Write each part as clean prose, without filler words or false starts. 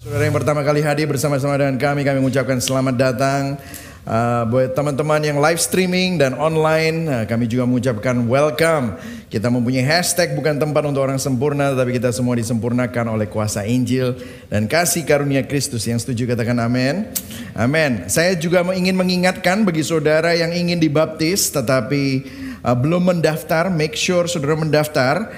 Saudara yang pertama kali hadir bersama-sama dengan kami mengucapkan selamat datang. Buat teman-teman yang live streaming dan online, kami juga mengucapkan welcome. Kita mempunyai hashtag bukan tempat untuk orang sempurna, tetapi kita semua disempurnakan oleh kuasa Injil dan kasih karunia Kristus. Yang setuju katakan amin. Amin. Saya juga ingin mengingatkan bagi saudara yang ingin dibaptis tetapi belum mendaftar, make sure saudara mendaftar.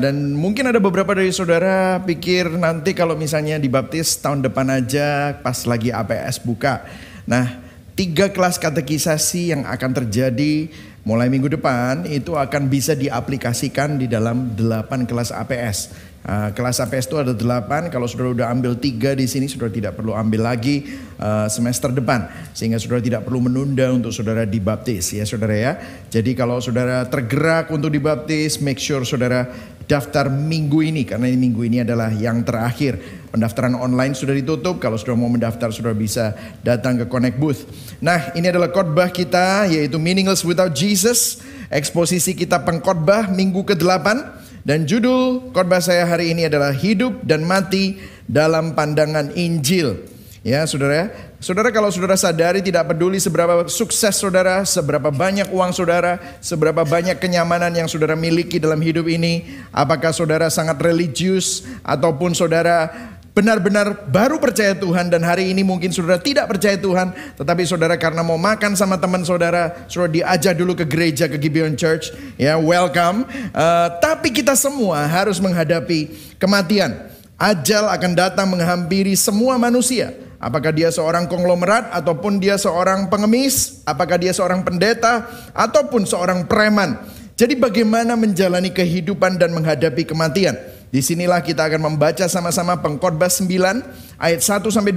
Dan mungkin ada beberapa dari saudara pikir nanti kalau misalnya dibaptis tahun depan aja pas lagi APS buka. Nah, 3 kelas katekisasi yang akan terjadi mulai minggu depan itu akan bisa diaplikasikan di dalam 8 kelas APS. Kelas APS itu ada 8, kalau saudara udah ambil 3 di sini, saudara tidak perlu ambil lagi semester depan. Sehingga saudara tidak perlu menunda untuk saudara dibaptis ya saudara ya. Jadi kalau saudara tergerak untuk dibaptis, make sure saudara daftar minggu ini. Karena minggu ini adalah yang terakhir. Pendaftaran online sudah ditutup, kalau saudara mau mendaftar saudara bisa datang ke Connect Booth. Nah, ini adalah khotbah kita yaitu Meaningless Without Jesus. Eksposisi kita pengkhotbah minggu ke-8. Dan judul khotbah saya hari ini adalah Hidup dan Mati dalam Pandangan Injil. Ya saudara, saudara kalau saudara sadari tidak peduli seberapa sukses saudara, seberapa banyak uang saudara, seberapa banyak kenyamanan yang saudara miliki dalam hidup ini, apakah saudara sangat religius ataupun saudara benar-benar baru percaya Tuhan dan hari ini mungkin saudara tidak percaya Tuhan, tetapi saudara karena mau makan sama teman saudara, saudara diajak dulu ke gereja, ke Gibeon Church, ya welcome. Tapi kita semua harus menghadapi kematian. Ajal akan datang menghampiri semua manusia. Apakah dia seorang konglomerat ataupun dia seorang pengemis, apakah dia seorang pendeta ataupun seorang preman. Jadi bagaimana menjalani kehidupan dan menghadapi kematian? Disinilah kita akan membaca sama-sama pengkhotbah 9 ayat 1-12.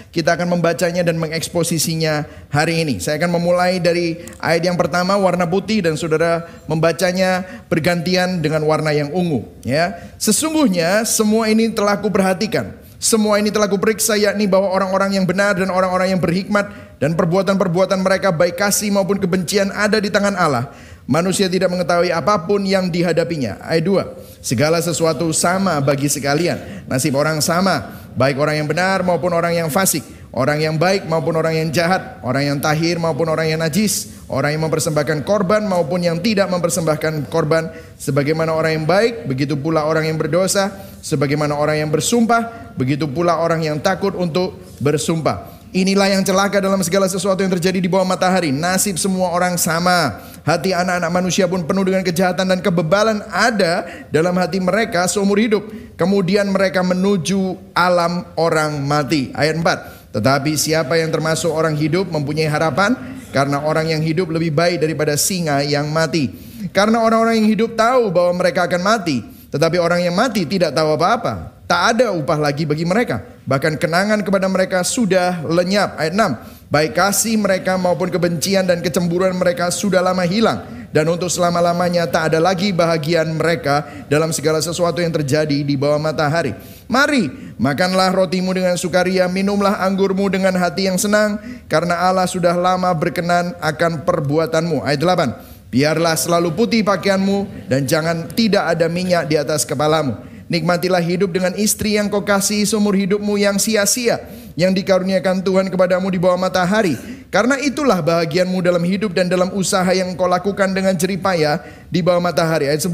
Kita akan membacanya dan mengeksposisinya hari ini. Saya akan memulai dari ayat yang pertama warna putih dan saudara membacanya bergantian dengan warna yang ungu. Ya, sesungguhnya semua ini telah kuperhatikan. Semua ini telah kuperiksa, yakni bahwa orang-orang yang benar dan orang-orang yang berhikmat dan perbuatan-perbuatan mereka baik kasih maupun kebencian ada di tangan Allah. Manusia tidak mengetahui apapun yang dihadapinya. Ayat 2. Segala sesuatu sama bagi sekalian. Nasib orang sama, baik orang yang benar maupun orang yang fasik, orang yang baik maupun orang yang jahat, orang yang tahir maupun orang yang najis, orang yang mempersembahkan korban maupun yang tidak mempersembahkan korban. Sebagaimana orang yang baik, begitu pula orang yang berdosa. Sebagaimana orang yang bersumpah, begitu pula orang yang takut untuk bersumpah. Inilah yang celaka dalam segala sesuatu yang terjadi di bawah matahari. Nasib semua orang sama. Hati anak-anak manusia pun penuh dengan kejahatan dan kebebalan ada dalam hati mereka seumur hidup. Kemudian mereka menuju alam orang mati. Ayat 4. Tetapi siapa yang termasuk orang hidup mempunyai harapan, karena orang yang hidup lebih baik daripada singa yang mati. Karena orang-orang yang hidup tahu bahwa mereka akan mati, tetapi orang yang mati tidak tahu apa-apa. Tak ada upah lagi bagi mereka. Bahkan kenangan kepada mereka sudah lenyap. Ayat 6. Baik kasih mereka maupun kebencian dan kecemburuan mereka sudah lama hilang. Dan untuk selama-lamanya tak ada lagi bahagian mereka dalam segala sesuatu yang terjadi di bawah matahari. Mari, makanlah rotimu dengan sukaria, minumlah anggurmu dengan hati yang senang, karena Allah sudah lama berkenan akan perbuatanmu. Ayat 8. Biarlah selalu putih pakaianmu dan jangan tidak ada minyak di atas kepalamu. Nikmatilah hidup dengan istri yang kau kasihi seumur hidupmu yang sia-sia, yang dikaruniakan Tuhan kepadamu di bawah matahari. Karena itulah bahagianmu dalam hidup dan dalam usaha yang kau lakukan dengan jerih payah di bawah matahari. Ayat 10.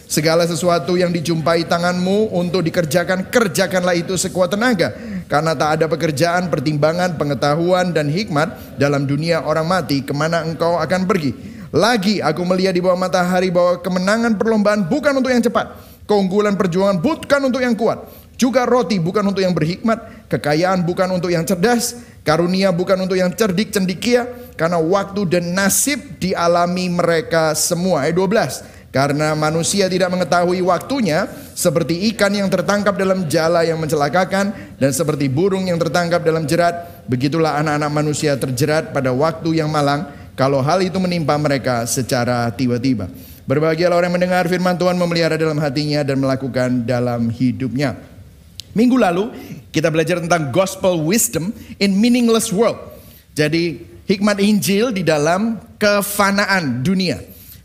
Segala sesuatu yang dijumpai tanganmu untuk dikerjakan, kerjakanlah itu sekuat tenaga. Karena tak ada pekerjaan, pertimbangan, pengetahuan dan hikmat dalam dunia orang mati, kemana engkau akan pergi. Lagi aku melihat di bawah matahari bahwa kemenangan perlombaan bukan untuk yang cepat, keunggulan perjuangan bukan untuk yang kuat, juga roti bukan untuk yang berhikmat, kekayaan bukan untuk yang cerdas, karunia bukan untuk yang cerdik cendikia, karena waktu dan nasib dialami mereka semua. Ayat 12. Karena manusia tidak mengetahui waktunya, seperti ikan yang tertangkap dalam jala yang mencelakakan, dan seperti burung yang tertangkap dalam jerat, begitulah anak-anak manusia terjerat pada waktu yang malang, kalau hal itu menimpa mereka secara tiba-tiba. Berbahagialah orang yang mendengar firman Tuhan, memelihara dalam hatinya dan melakukan dalam hidupnya. Minggu lalu kita belajar tentang gospel wisdom in meaningless world. Jadi hikmat Injil di dalam kefanaan dunia.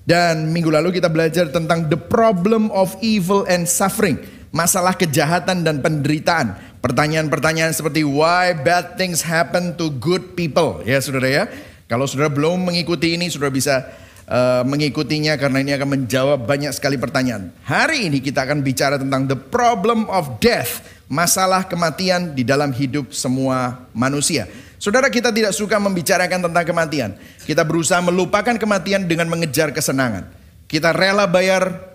Dan minggu lalu kita belajar tentang the problem of evil and suffering. Masalah kejahatan dan penderitaan. Pertanyaan-pertanyaan seperti why bad things happen to good people. Ya saudara ya. Kalau saudara belum mengikuti ini, saudara bisa mengikutinya karena ini akan menjawab banyak sekali pertanyaan. Hari ini kita akan bicara tentang the problem of death. Masalah kematian di dalam hidup semua manusia. Saudara, kita tidak suka membicarakan tentang kematian. Kita berusaha melupakan kematian dengan mengejar kesenangan. Kita rela bayar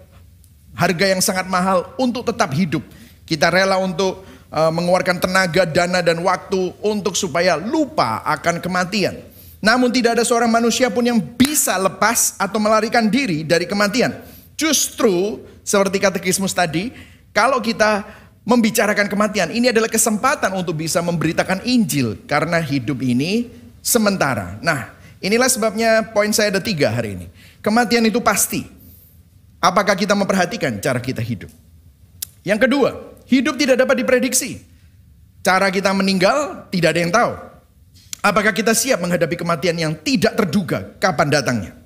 harga yang sangat mahal untuk tetap hidup. Kita rela untuk mengeluarkan tenaga, dana, dan waktu untuk supaya lupa akan kematian. Namun tidak ada seorang manusia pun yang bisa lepas atau melarikan diri dari kematian. Justru seperti katekismus tadi, kalau kita membicarakan kematian, ini adalah kesempatan untuk bisa memberitakan Injil. Karena hidup ini sementara. Nah, inilah sebabnya poin saya ada 3 hari ini. Kematian itu pasti. Apakah kita memperhatikan cara kita hidup? Yang kedua, hidup tidak dapat diprediksi. Cara kita meninggal tidak ada yang tahu. Apakah kita siap menghadapi kematian yang tidak terduga kapan datangnya?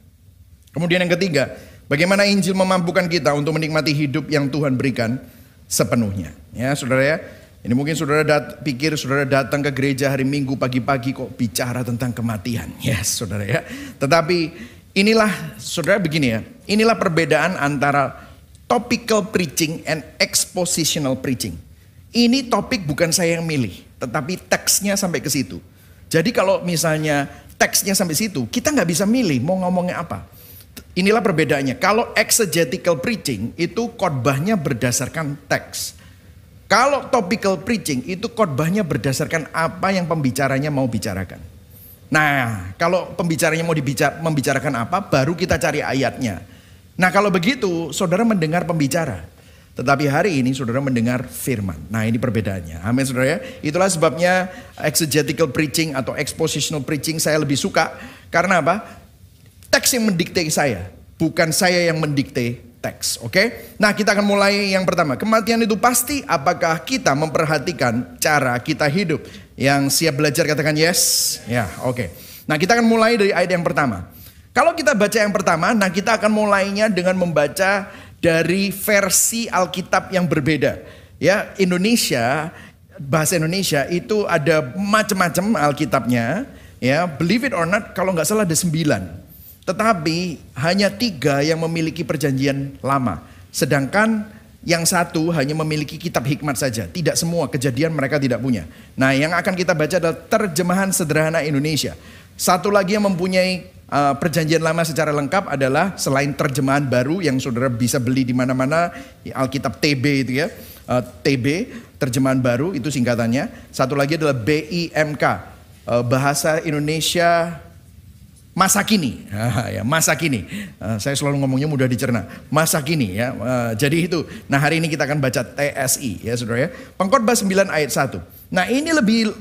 Kemudian yang ketiga, bagaimana Injil memampukan kita untuk menikmati hidup yang Tuhan berikan sepenuhnya. Ya saudara ya, ini mungkin saudara pikir saudara datang ke gereja hari Minggu pagi-pagi kok bicara tentang kematian. Yes saudara ya. Tetapi inilah saudara begini ya, inilah perbedaan antara topical preaching and expositional preaching. Ini topik bukan saya yang milih, tetapi teksnya sampai ke situ. Jadi kalau misalnya teksnya sampai situ, kita nggak bisa milih mau ngomongnya apa. Inilah perbedaannya. Kalau exegetical preaching itu khotbahnya berdasarkan teks. Kalau topical preaching itu khotbahnya berdasarkan apa yang pembicaranya mau bicarakan. Nah, kalau pembicaranya mau membicarakan apa, baru kita cari ayatnya. Nah, kalau begitu, saudara mendengar pembicara. Tetapi hari ini saudara mendengar firman. Nah, ini perbedaannya. Amin saudara ya. Itulah sebabnya exegetical preaching atau expositional preaching saya lebih suka. Karena apa? Teks yang mendikte saya, bukan saya yang mendikte teks. Oke? Nah, kita akan mulai yang pertama. Kematian itu pasti. Apakah kita memperhatikan cara kita hidup? Yang siap belajar katakan yes. Ya, oke. Nah, kita akan mulai dari ayat yang pertama. Kalau kita baca yang pertama, nah kita akan mulainya dengan membaca dari versi Alkitab yang berbeda. Ya, Indonesia, bahasa Indonesia itu ada macam-macam Alkitabnya. Ya, believe it or not, kalau nggak salah ada 9. Tetapi hanya 3 yang memiliki perjanjian lama. Sedangkan yang 1 hanya memiliki kitab hikmat saja. Tidak semua, Kejadian mereka tidak punya. Nah, yang akan kita baca adalah terjemahan sederhana Indonesia. Satu lagi yang mempunyai perjanjian lama secara lengkap adalah selain terjemahan baru yang saudara bisa beli di mana-mana, Alkitab TB itu ya. TB, terjemahan baru itu singkatannya. Satu lagi adalah BIMK, Bahasa Indonesia Masa Kini. Ya, masa kini. Saya selalu ngomongnya mudah dicerna. Masa kini ya. Jadi itu. Nah, hari ini kita akan baca TSI ya saudara ya. Pengkhotbah 9 ayat 1. Nah, ini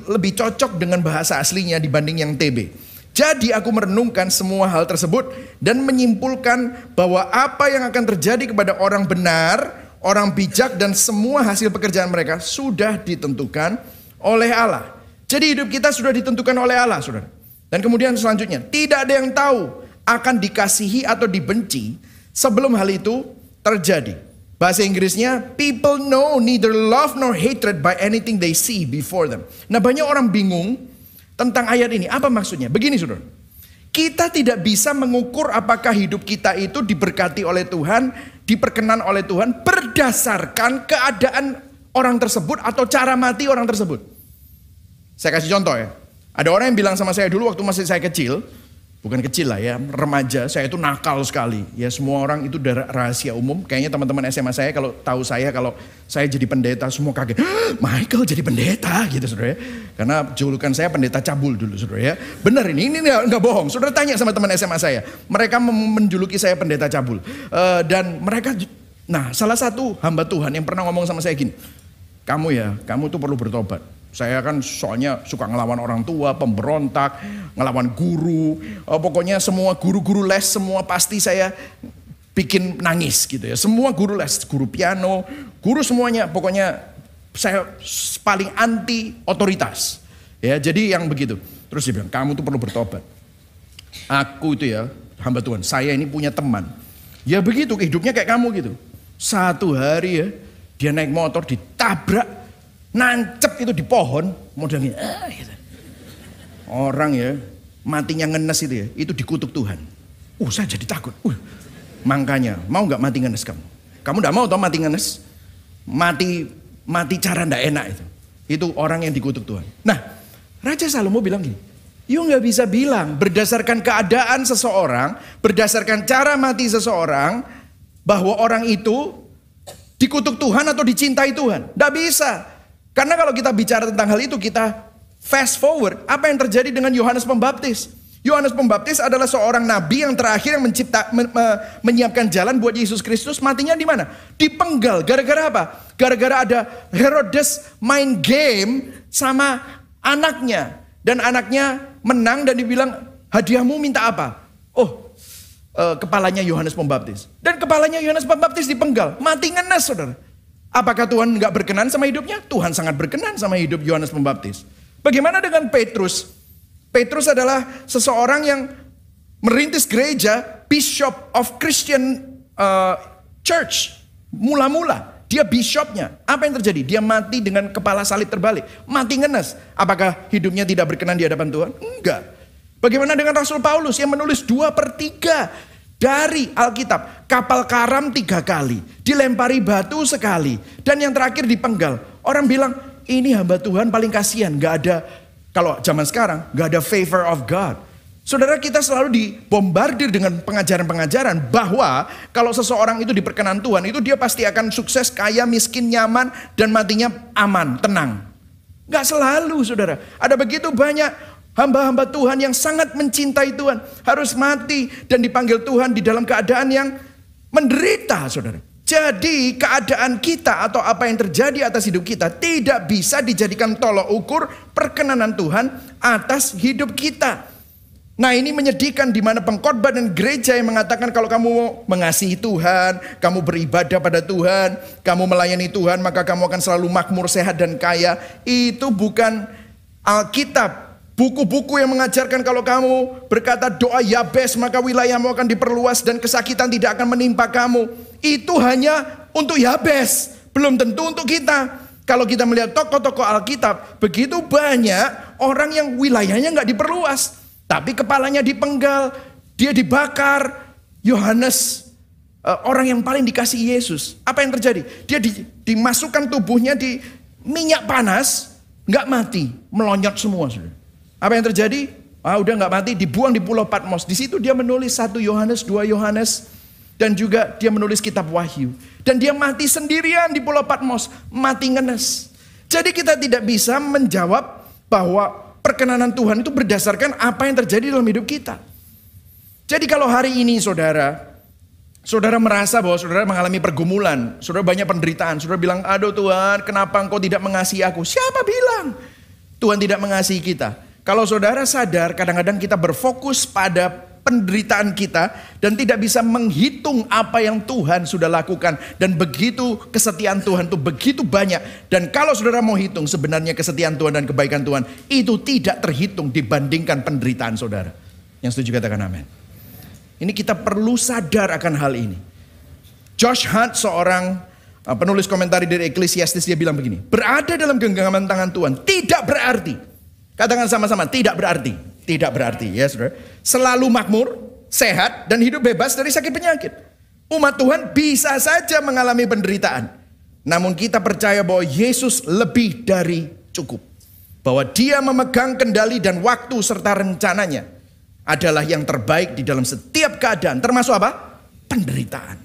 lebih cocok dengan bahasa aslinya dibanding yang TB. Jadi aku merenungkan semua hal tersebut dan menyimpulkan bahwa apa yang akan terjadi kepada orang benar, orang bijak dan semua hasil pekerjaan mereka sudah ditentukan oleh Allah. Jadi hidup kita sudah ditentukan oleh Allah, saudara. Dan kemudian selanjutnya, tidak ada yang tahu akan dikasihi atau dibenci sebelum hal itu terjadi. Bahasa Inggrisnya, people know neither love nor hatred by anything they see before them. Nah, banyak orang bingung tentang ayat ini. Apa maksudnya? Begini saudara. Kita tidak bisa mengukur apakah hidup kita itu diberkati oleh Tuhan, diperkenan oleh Tuhan berdasarkan keadaan orang tersebut atau cara mati orang tersebut. Saya kasih contoh ya. Ada orang yang bilang sama saya dulu waktu masih saya kecil, bukan kecil lah ya, remaja, saya itu nakal sekali. Ya semua orang itu udah rahasia umum. Kayaknya teman-teman SMA saya kalau tahu saya kalau saya jadi pendeta semua kaget. Michael jadi pendeta gitu saudara ya. Karena julukan saya pendeta cabul dulu saudara ya. Benar ini nggak bohong. Saudara tanya sama teman SMA saya. Mereka menjuluki saya pendeta cabul. Dan mereka, nah salah satu hamba Tuhan yang pernah ngomong sama saya gini. Kamu tuh perlu bertobat. Saya kan soalnya suka ngelawan orang tua, pemberontak, ngelawan guru. Pokoknya semua guru-guru les semua pasti saya bikin nangis gitu ya. Semua guru les, guru piano, guru semuanya. Pokoknya saya paling anti otoritas. Ya, jadi yang begitu. Terus dia bilang, kamu tuh perlu bertobat. Aku itu ya, hamba Tuhan, saya ini punya teman. Ya begitu, hidupnya kayak kamu gitu. Satu hari ya, dia naik motor ditabrak nancep itu di pohon, modelnya. Gitu. Orang ya, matinya ngenes itu dikutuk Tuhan. Saya jadi takut. Makanya, mau gak mati ngenes kamu? Kamu gak mau toh mati ngenes? Mati cara ndak enak itu. Itu orang yang dikutuk Tuhan. Nah, Raja Salomo bilang gini, you gak bisa bilang berdasarkan keadaan seseorang, berdasarkan cara mati seseorang, bahwa orang itu dikutuk Tuhan atau dicintai Tuhan. Nggak bisa. Karena kalau kita bicara tentang hal itu, kita fast forward. Apa yang terjadi dengan Yohanes Pembaptis? Yohanes Pembaptis adalah seorang nabi yang terakhir yang menyiapkan jalan buat Yesus Kristus. Matinya di mana? Dipenggal. Gara-gara apa? Gara-gara ada Herodes main game sama anaknya. Dan anaknya menang dan dibilang, hadiahmu minta apa? Kepalanya Yohanes Pembaptis. Dan kepalanya Yohanes Pembaptis dipenggal. Mati ngenes, saudara. Apakah Tuhan gak berkenan sama hidupnya? Tuhan sangat berkenan sama hidup Yohanes Pembaptis. Bagaimana dengan Petrus? Petrus adalah seseorang yang merintis gereja, Bishop of Christian Church. Mula-mula dia bishopnya. Apa yang terjadi? Dia mati dengan kepala salib terbalik. Mati ngenes. Apakah hidupnya tidak berkenan di hadapan Tuhan? Enggak. Bagaimana dengan Rasul Paulus yang menulis 2/3 dari Alkitab? Kapal karam 3 kali, dilempari batu sekali, dan yang terakhir dipenggal. Orang bilang, ini hamba Tuhan paling kasihan. Gak ada, kalau zaman sekarang, gak ada favor of God. Saudara, kita selalu dibombardir dengan pengajaran-pengajaran bahwa kalau seseorang itu diperkenan Tuhan, itu dia pasti akan sukses, kaya, miskin, nyaman, dan matinya aman, tenang. Gak selalu, saudara. Ada begitu banyak hamba-hamba Tuhan yang sangat mencintai Tuhan, harus mati dan dipanggil Tuhan di dalam keadaan yang menderita, saudara. Jadi keadaan kita atau apa yang terjadi atas hidup kita tidak bisa dijadikan tolok ukur perkenanan Tuhan atas hidup kita. Nah, ini menyedihkan di mana pengkhotbah dan gereja yang mengatakan kalau kamu mengasihi Tuhan, kamu beribadah pada Tuhan, kamu melayani Tuhan, maka kamu akan selalu makmur, sehat dan kaya. Itu bukan Alkitab. Buku-buku yang mengajarkan kalau kamu berkata doa Yabes maka wilayahmu akan diperluas dan kesakitan tidak akan menimpa kamu. Itu hanya untuk Yabes, belum tentu untuk kita. Kalau kita melihat tokoh-tokoh Alkitab, begitu banyak orang yang wilayahnya nggak diperluas, tapi kepalanya dipenggal, dia dibakar. Yohanes, orang yang paling dikasihi Yesus, apa yang terjadi? Dia dimasukkan tubuhnya di minyak panas, nggak mati, melonyot semua, saudara. Apa yang terjadi? Udah gak mati, dibuang di Pulau Patmos. Di situ dia menulis 1 Yohanes, 2 Yohanes, dan juga dia menulis kitab Wahyu. Dan dia mati sendirian di Pulau Patmos, mati ngenes. Jadi kita tidak bisa menjawab bahwa perkenanan Tuhan itu berdasarkan apa yang terjadi dalam hidup kita. Jadi kalau hari ini saudara merasa bahwa saudara mengalami pergumulan, saudara banyak penderitaan, saudara bilang, aduh Tuhan, kenapa engkau tidak mengasihi aku? Siapa bilang Tuhan tidak mengasihi kita? Kalau saudara sadar, kadang-kadang kita berfokus pada penderitaan kita dan tidak bisa menghitung apa yang Tuhan sudah lakukan. Dan begitu kesetiaan Tuhan itu begitu banyak. Dan kalau saudara mau hitung sebenarnya kesetiaan Tuhan dan kebaikan Tuhan itu tidak terhitung dibandingkan penderitaan saudara. Yang setuju katakan amin. Ini kita perlu sadar akan hal ini. Josh Hart, seorang penulis komentari dari Ecclesiastes, dia bilang begini, berada dalam genggaman tangan Tuhan tidak berarti, katakan sama-sama, tidak berarti. Tidak berarti, ya saudara. Selalu makmur, sehat, dan hidup bebas dari sakit penyakit. Umat Tuhan bisa saja mengalami penderitaan. Namun kita percaya bahwa Yesus lebih dari cukup. Bahwa dia memegang kendali dan waktu serta rencananya adalah yang terbaik di dalam setiap keadaan. Termasuk apa? Penderitaan.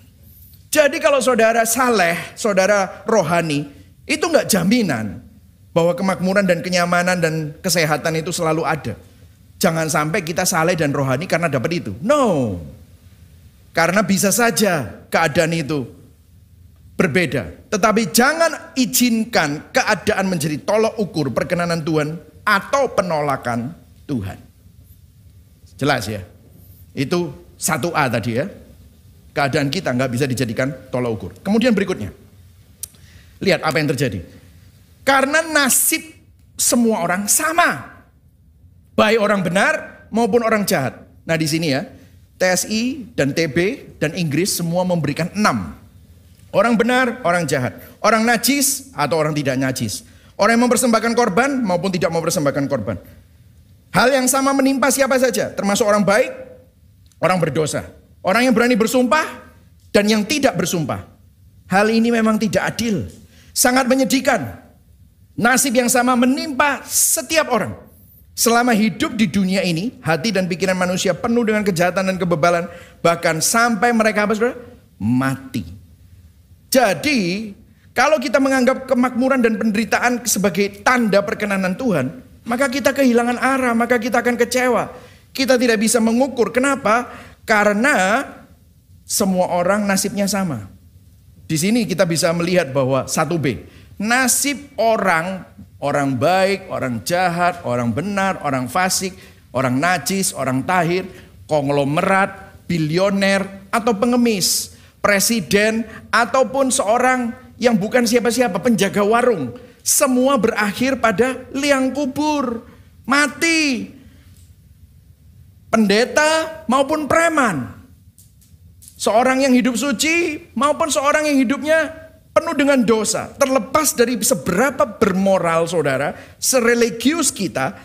Jadi kalau saudara saleh, saudara rohani, itu enggak jaminan bahwa kemakmuran dan kenyamanan dan kesehatan itu selalu ada. Jangan sampai kita saleh dan rohani karena dapat itu. No. Karena bisa saja keadaan itu berbeda. Tetapi jangan izinkan keadaan menjadi tolok ukur perkenanan Tuhan atau penolakan Tuhan. Jelas ya? Itu 1A tadi ya. Keadaan kita nggak bisa dijadikan tolok ukur. Kemudian berikutnya. Lihat apa yang terjadi. Karena nasib semua orang sama. Baik orang benar maupun orang jahat. Nah di sini ya. TSI dan TB dan Inggris semua memberikan 6. Orang benar, orang jahat. Orang najis atau orang tidak najis. Orang yang mempersembahkan korban maupun tidak mempersembahkan korban. Hal yang sama menimpa siapa saja, termasuk orang baik, orang berdosa. Orang yang berani bersumpah dan yang tidak bersumpah. Hal ini memang tidak adil. Sangat menyedihkan. Nasib yang sama menimpa setiap orang. Selama hidup di dunia ini, hati dan pikiran manusia penuh dengan kejahatan dan kebebalan. Bahkan sampai mereka apa saudara? Mati. Jadi, kalau kita menganggap kemakmuran dan penderitaan sebagai tanda perkenanan Tuhan, maka kita kehilangan arah, maka kita akan kecewa. Kita tidak bisa mengukur. Kenapa? Karena semua orang nasibnya sama. Di sini kita bisa melihat bahwa 1B, nasib orang baik, orang jahat, orang benar, orang fasik, orang najis, orang tahir, konglomerat, bilioner, atau pengemis, presiden, ataupun seorang yang bukan siapa-siapa, penjaga warung. Semua berakhir pada liang kubur, mati. Pendeta maupun preman. Seorang yang hidup suci maupun seorang yang hidupnya penuh dengan dosa. Terlepas dari seberapa bermoral saudara, sereligius kita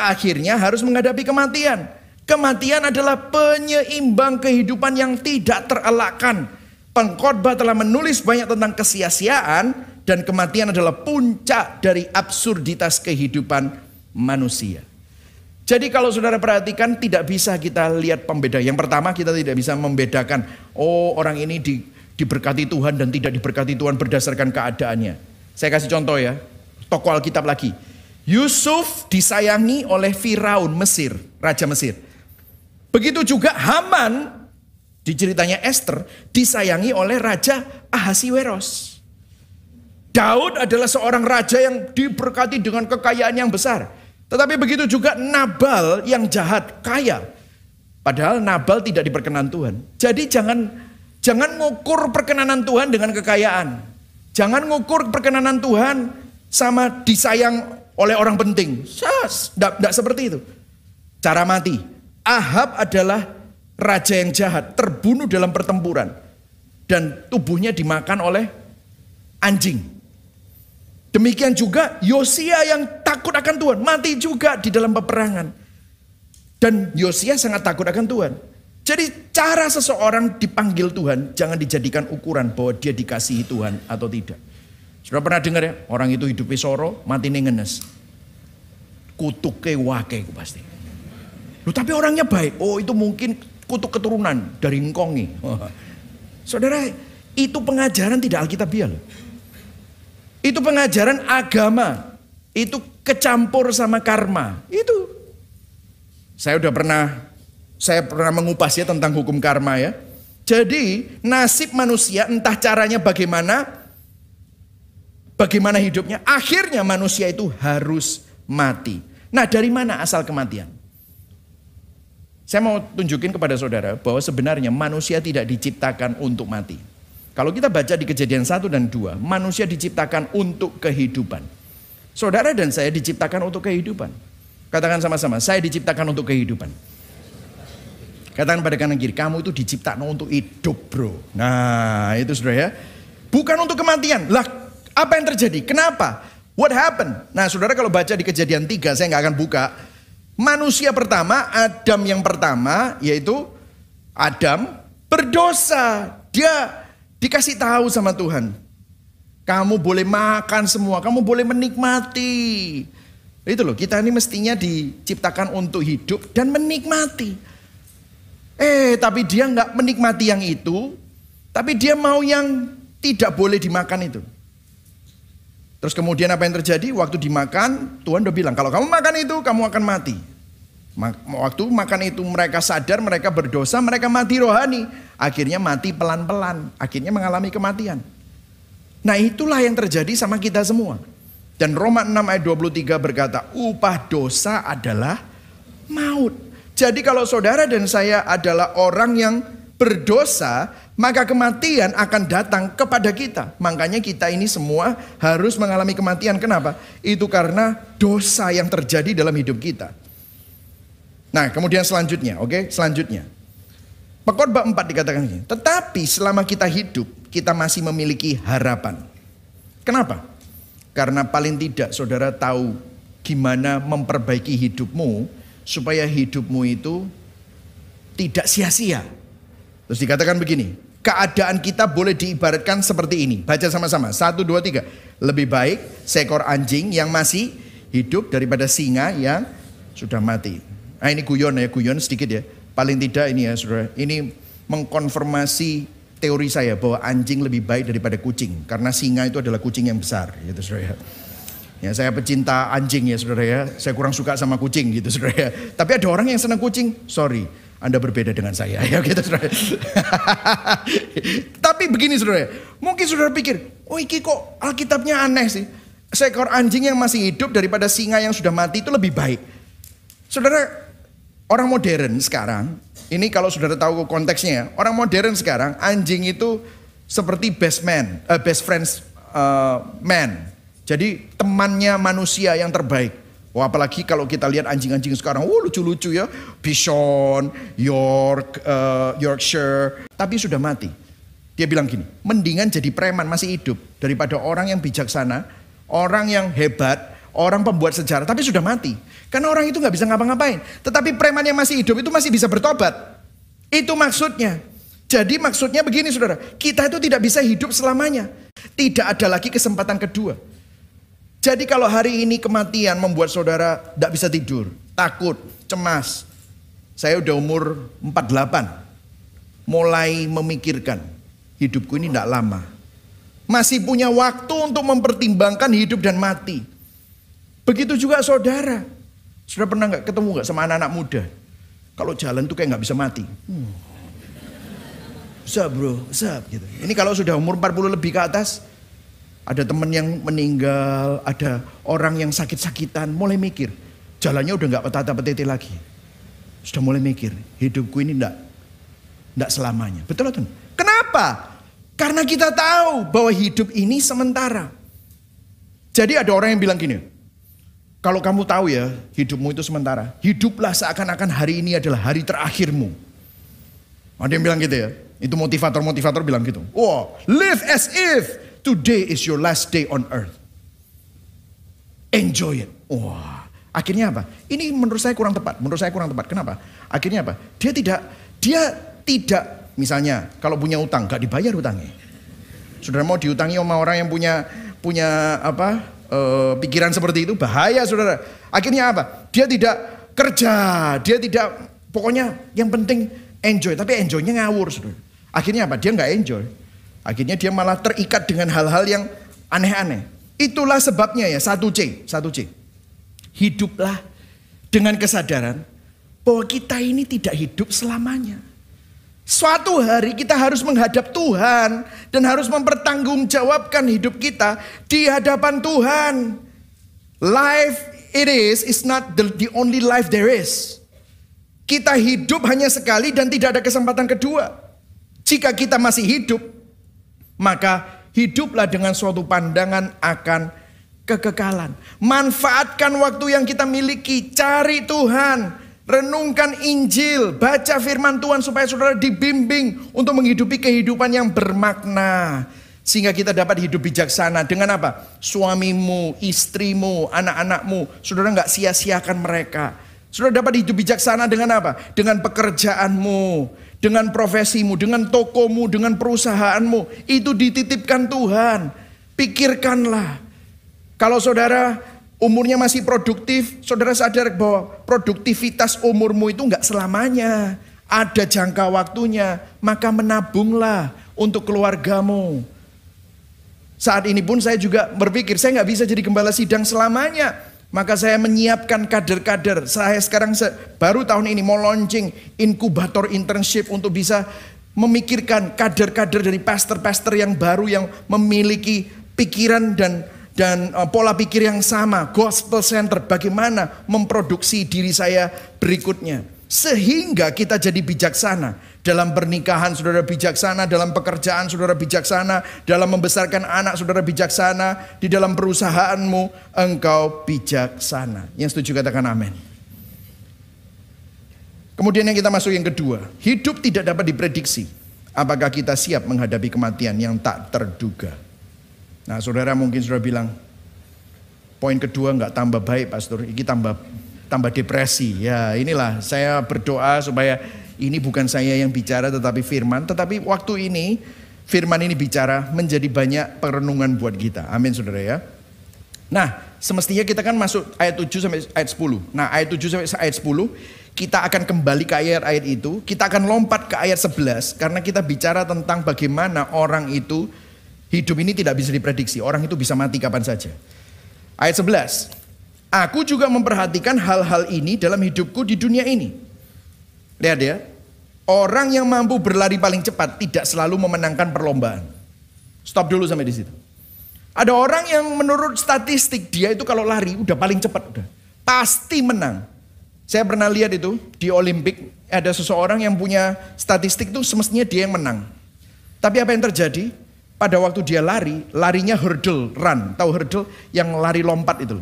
akhirnya harus menghadapi kematian. Kematian adalah penyeimbang kehidupan yang tidak terelakkan. Pengkhotbah telah menulis banyak tentang kesia-siaan dan kematian adalah puncak dari absurditas kehidupan manusia. Jadi kalau saudara perhatikan tidak bisa kita lihat pembeda. Yang pertama kita tidak bisa membedakan, oh orang ini diberkati Tuhan dan tidak diberkati Tuhan berdasarkan keadaannya. Saya kasih contoh ya, tokoh Alkitab lagi. Yusuf disayangi oleh Firaun Mesir, Raja Mesir. Begitu juga Haman, di ceritanya Esther, disayangi oleh Raja Ahasiweros. Daud adalah seorang raja yang diberkati dengan kekayaan yang besar. Tetapi begitu juga Nabal yang jahat, kaya. Padahal Nabal tidak diperkenan Tuhan. Jadi jangan ngukur perkenanan Tuhan dengan kekayaan. Jangan ngukur perkenanan Tuhan sama disayang oleh orang penting. Tidak seperti itu. Cara mati. Ahab adalah raja yang jahat, terbunuh dalam pertempuran. Dan tubuhnya dimakan oleh anjing. Demikian juga Yosia yang takut akan Tuhan, mati juga di dalam peperangan. Dan Yosia sangat takut akan Tuhan. Jadi cara seseorang dipanggil Tuhan jangan dijadikan ukuran bahwa dia dikasihi Tuhan atau tidak. Sudah pernah dengar ya, orang itu hidupnya soro, mati ngenes. Kutuke wake pasti. Loh, tapi orangnya baik. Oh itu mungkin kutuk keturunan dari engkongi. Saudara, itu pengajaran tidak alkitabiah loh. Itu pengajaran agama. Itu kecampur sama karma. Itu. Saya pernah mengupas ya tentang hukum karma ya. Jadi nasib manusia entah caranya bagaimana hidupnya. Akhirnya manusia itu harus mati. Nah dari mana asal kematian? Saya mau tunjukin kepada saudara bahwa sebenarnya manusia tidak diciptakan untuk mati. Kalau kita baca di Kejadian 1 dan 2, manusia diciptakan untuk kehidupan. Saudara dan saya diciptakan untuk kehidupan. Katakan sama-sama, saya diciptakan untuk kehidupan. Katakan pada kanan kiri, kamu itu diciptakan untuk hidup bro. Nah itu saudara ya. Bukan untuk kematian. Lah apa yang terjadi? Kenapa? What happened? Nah saudara kalau baca di Kejadian 3, saya nggak akan buka. Manusia pertama, Adam yang pertama, yaitu Adam berdosa. Dia dikasih tahu sama Tuhan. Kamu boleh makan semua, kamu boleh menikmati. Itu loh, kita ini mestinya diciptakan untuk hidup dan menikmati. Tapi dia nggak menikmati yang itu, tapi dia mau yang tidak boleh dimakan itu. Terus kemudian apa yang terjadi? Waktu dimakan, Tuhan udah bilang, kalau kamu makan itu, kamu akan mati. Waktu makan itu mereka sadar, mereka berdosa, mereka mati rohani. Akhirnya mati pelan-pelan, akhirnya mengalami kematian. Nah itulah yang terjadi sama kita semua. Dan Roma 6 ayat 23 berkata, upah dosa adalah maut. Jadi kalau saudara dan saya adalah orang yang berdosa, maka kematian akan datang kepada kita. Makanya kita ini semua harus mengalami kematian. Kenapa? Itu karena dosa yang terjadi dalam hidup kita. Nah kemudian selanjutnya, selanjutnya. Pengkhotbah 4 dikatakan ini. Tetapi selama kita hidup, kita masih memiliki harapan. Kenapa? Karena paling tidak saudara tahu gimana memperbaiki hidupmu supaya hidupmu itu tidak sia-sia. Terus dikatakan begini, keadaan kita boleh diibaratkan seperti ini. Baca sama-sama, 1, 2, 3. Lebih baik seekor anjing yang masih hidup daripada singa yang sudah mati. Nah ini guyon sedikit ya. Paling tidak ini ya saudara, ini mengkonfirmasi teori saya bahwa anjing lebih baik daripada kucing. Karena singa itu adalah kucing yang besar gitu saudara. Ya saya pecinta anjing ya saudara ya. Saya kurang suka sama kucing gitu saudara ya. Tapi ada orang yang senang kucing, sorry, Anda berbeda dengan saya ya gitu saudara. Tapi begini saudara, mungkin saudara pikir, oh iki kok Alkitabnya aneh sih. Seekor anjing yang masih hidup daripada singa yang sudah mati itu lebih baik. Saudara, orang modern sekarang, ini kalau saudara tahu konteksnya ya, orang modern sekarang anjing itu seperti best friends man. Jadi temannya manusia yang terbaik. Wah, apalagi kalau kita lihat anjing-anjing sekarang, lucu-lucu ya, Bichon, Yorkshire, tapi sudah mati. Dia bilang gini, mendingan jadi preman masih hidup daripada orang yang bijaksana, orang yang hebat, orang pembuat sejarah, tapi sudah mati. Karena orang itu gak bisa ngapa-ngapain. Tetapi preman yang masih hidup itu masih bisa bertobat. Itu maksudnya. Jadi maksudnya begini saudara, kita itu tidak bisa hidup selamanya. Tidak ada lagi kesempatan kedua. Jadi kalau hari ini kematian membuat saudara gak bisa tidur, takut, cemas. Saya udah umur 48. Mulai memikirkan, hidupku ini gak lama. Masih punya waktu untuk mempertimbangkan hidup dan mati. Begitu juga saudara. Saudara pernah gak ketemu gak sama anak-anak muda? Kalau jalan tuh kayak gak bisa mati. Bisa bro, bisa gitu. Ini kalau sudah umur 40 lebih ke atas, ada teman yang meninggal, ada orang yang sakit-sakitan, mulai mikir. Jalannya udah gak petata-petete lagi. Sudah mulai mikir, hidupku ini gak selamanya. Betul atau? Kenapa? Karena kita tahu bahwa hidup ini sementara. Jadi ada orang yang bilang gini, kalau kamu tahu ya hidupmu itu sementara, hiduplah seakan-akan hari ini adalah hari terakhirmu. Ada yang bilang gitu ya, itu motivator bilang gitu. Live as if today is your last day on earth. Enjoy it. Akhirnya apa? Ini menurut saya kurang tepat. Kenapa? Akhirnya apa? Dia tidak misalnya kalau punya utang gak dibayar utangnya. Saudara mau diutangi sama orang yang punya pikiran seperti itu, bahaya saudara. Akhirnya apa? Dia tidak kerja, pokoknya yang penting enjoy. Tapi enjoynya ngawur saudara. Akhirnya apa? Dia gak enjoy. Akhirnya dia malah terikat dengan hal-hal yang aneh-aneh. Itulah sebabnya ya 1C. Hiduplah dengan kesadaran bahwa kita ini tidak hidup selamanya. Suatu hari kita harus menghadap Tuhan dan harus mempertanggungjawabkan hidup kita di hadapan Tuhan. Life it is not the only life there is. Kita hidup hanya sekali dan tidak ada kesempatan kedua. Jika kita masih hidup, maka hiduplah dengan suatu pandangan akan kekekalan. Manfaatkan waktu yang kita miliki, cari Tuhan. Renungkan Injil, baca firman Tuhan supaya saudara dibimbing untuk menghidupi kehidupan yang bermakna. Sehingga kita dapat hidup bijaksana. Dengan apa? Suamimu, istrimu, anak-anakmu. Saudara gak sia-siakan mereka. Saudara dapat hidup bijaksana dengan apa? Dengan pekerjaanmu, dengan profesimu, dengan tokomu, dengan perusahaanmu. Itu dititipkan Tuhan. Pikirkanlah. Kalau saudara umurnya masih produktif, saudara sadar bahwa produktivitas umurmu itu enggak selamanya. Ada jangka waktunya, maka menabunglah untuk keluargamu. Saat ini pun saya juga berpikir, saya enggak bisa jadi gembala sidang selamanya. Maka saya menyiapkan kader-kader. Saya sekarang baru tahun ini mau launching inkubator internship untuk bisa memikirkan kader-kader dari pastor-pastor yang baru yang memiliki pikiran dan pola pikir yang sama, gospel center, bagaimana memproduksi diri saya berikutnya. Sehingga kita jadi bijaksana. Dalam pernikahan saudara bijaksana, dalam pekerjaan saudara bijaksana, dalam membesarkan anak saudara bijaksana, di dalam perusahaanmu engkau bijaksana. Yang setuju katakan amin. Kemudian yang kita masuk yang kedua, hidup tidak dapat diprediksi. Apakah kita siap menghadapi kematian yang tak terduga? Nah saudara mungkin sudah bilang, Poin kedua nggak tambah baik, Pastor. Ini tambah depresi. Ya, inilah saya berdoa supaya ini bukan saya yang bicara tetapi firman. Tetapi waktu ini firman ini bicara menjadi banyak perenungan buat kita. Amin, saudara ya. Nah, semestinya kita kan masuk ayat 7 sampai ayat 10. Nah, ayat 7 sampai ayat 10, kita akan kembali ke ayat-ayat itu. Kita akan lompat ke ayat 11, karena kita bicara tentang bagaimana orang itu, hidup ini tidak bisa diprediksi. Orang itu bisa mati kapan saja. Ayat 11, aku juga memperhatikan hal-hal ini dalam hidupku di dunia ini. Lihat ya, orang yang mampu berlari paling cepat tidak selalu memenangkan perlombaan. Stop dulu sampai di situ. Ada orang yang menurut statistik dia itu kalau lari udah paling cepat, udah pasti menang. Saya pernah lihat itu di Olimpik, ada seseorang yang punya statistik itu semestinya dia yang menang. Tapi apa yang terjadi? Pada waktu dia lari, larinya hurdle run. Tahu hurdle? Yang lari lompat itu.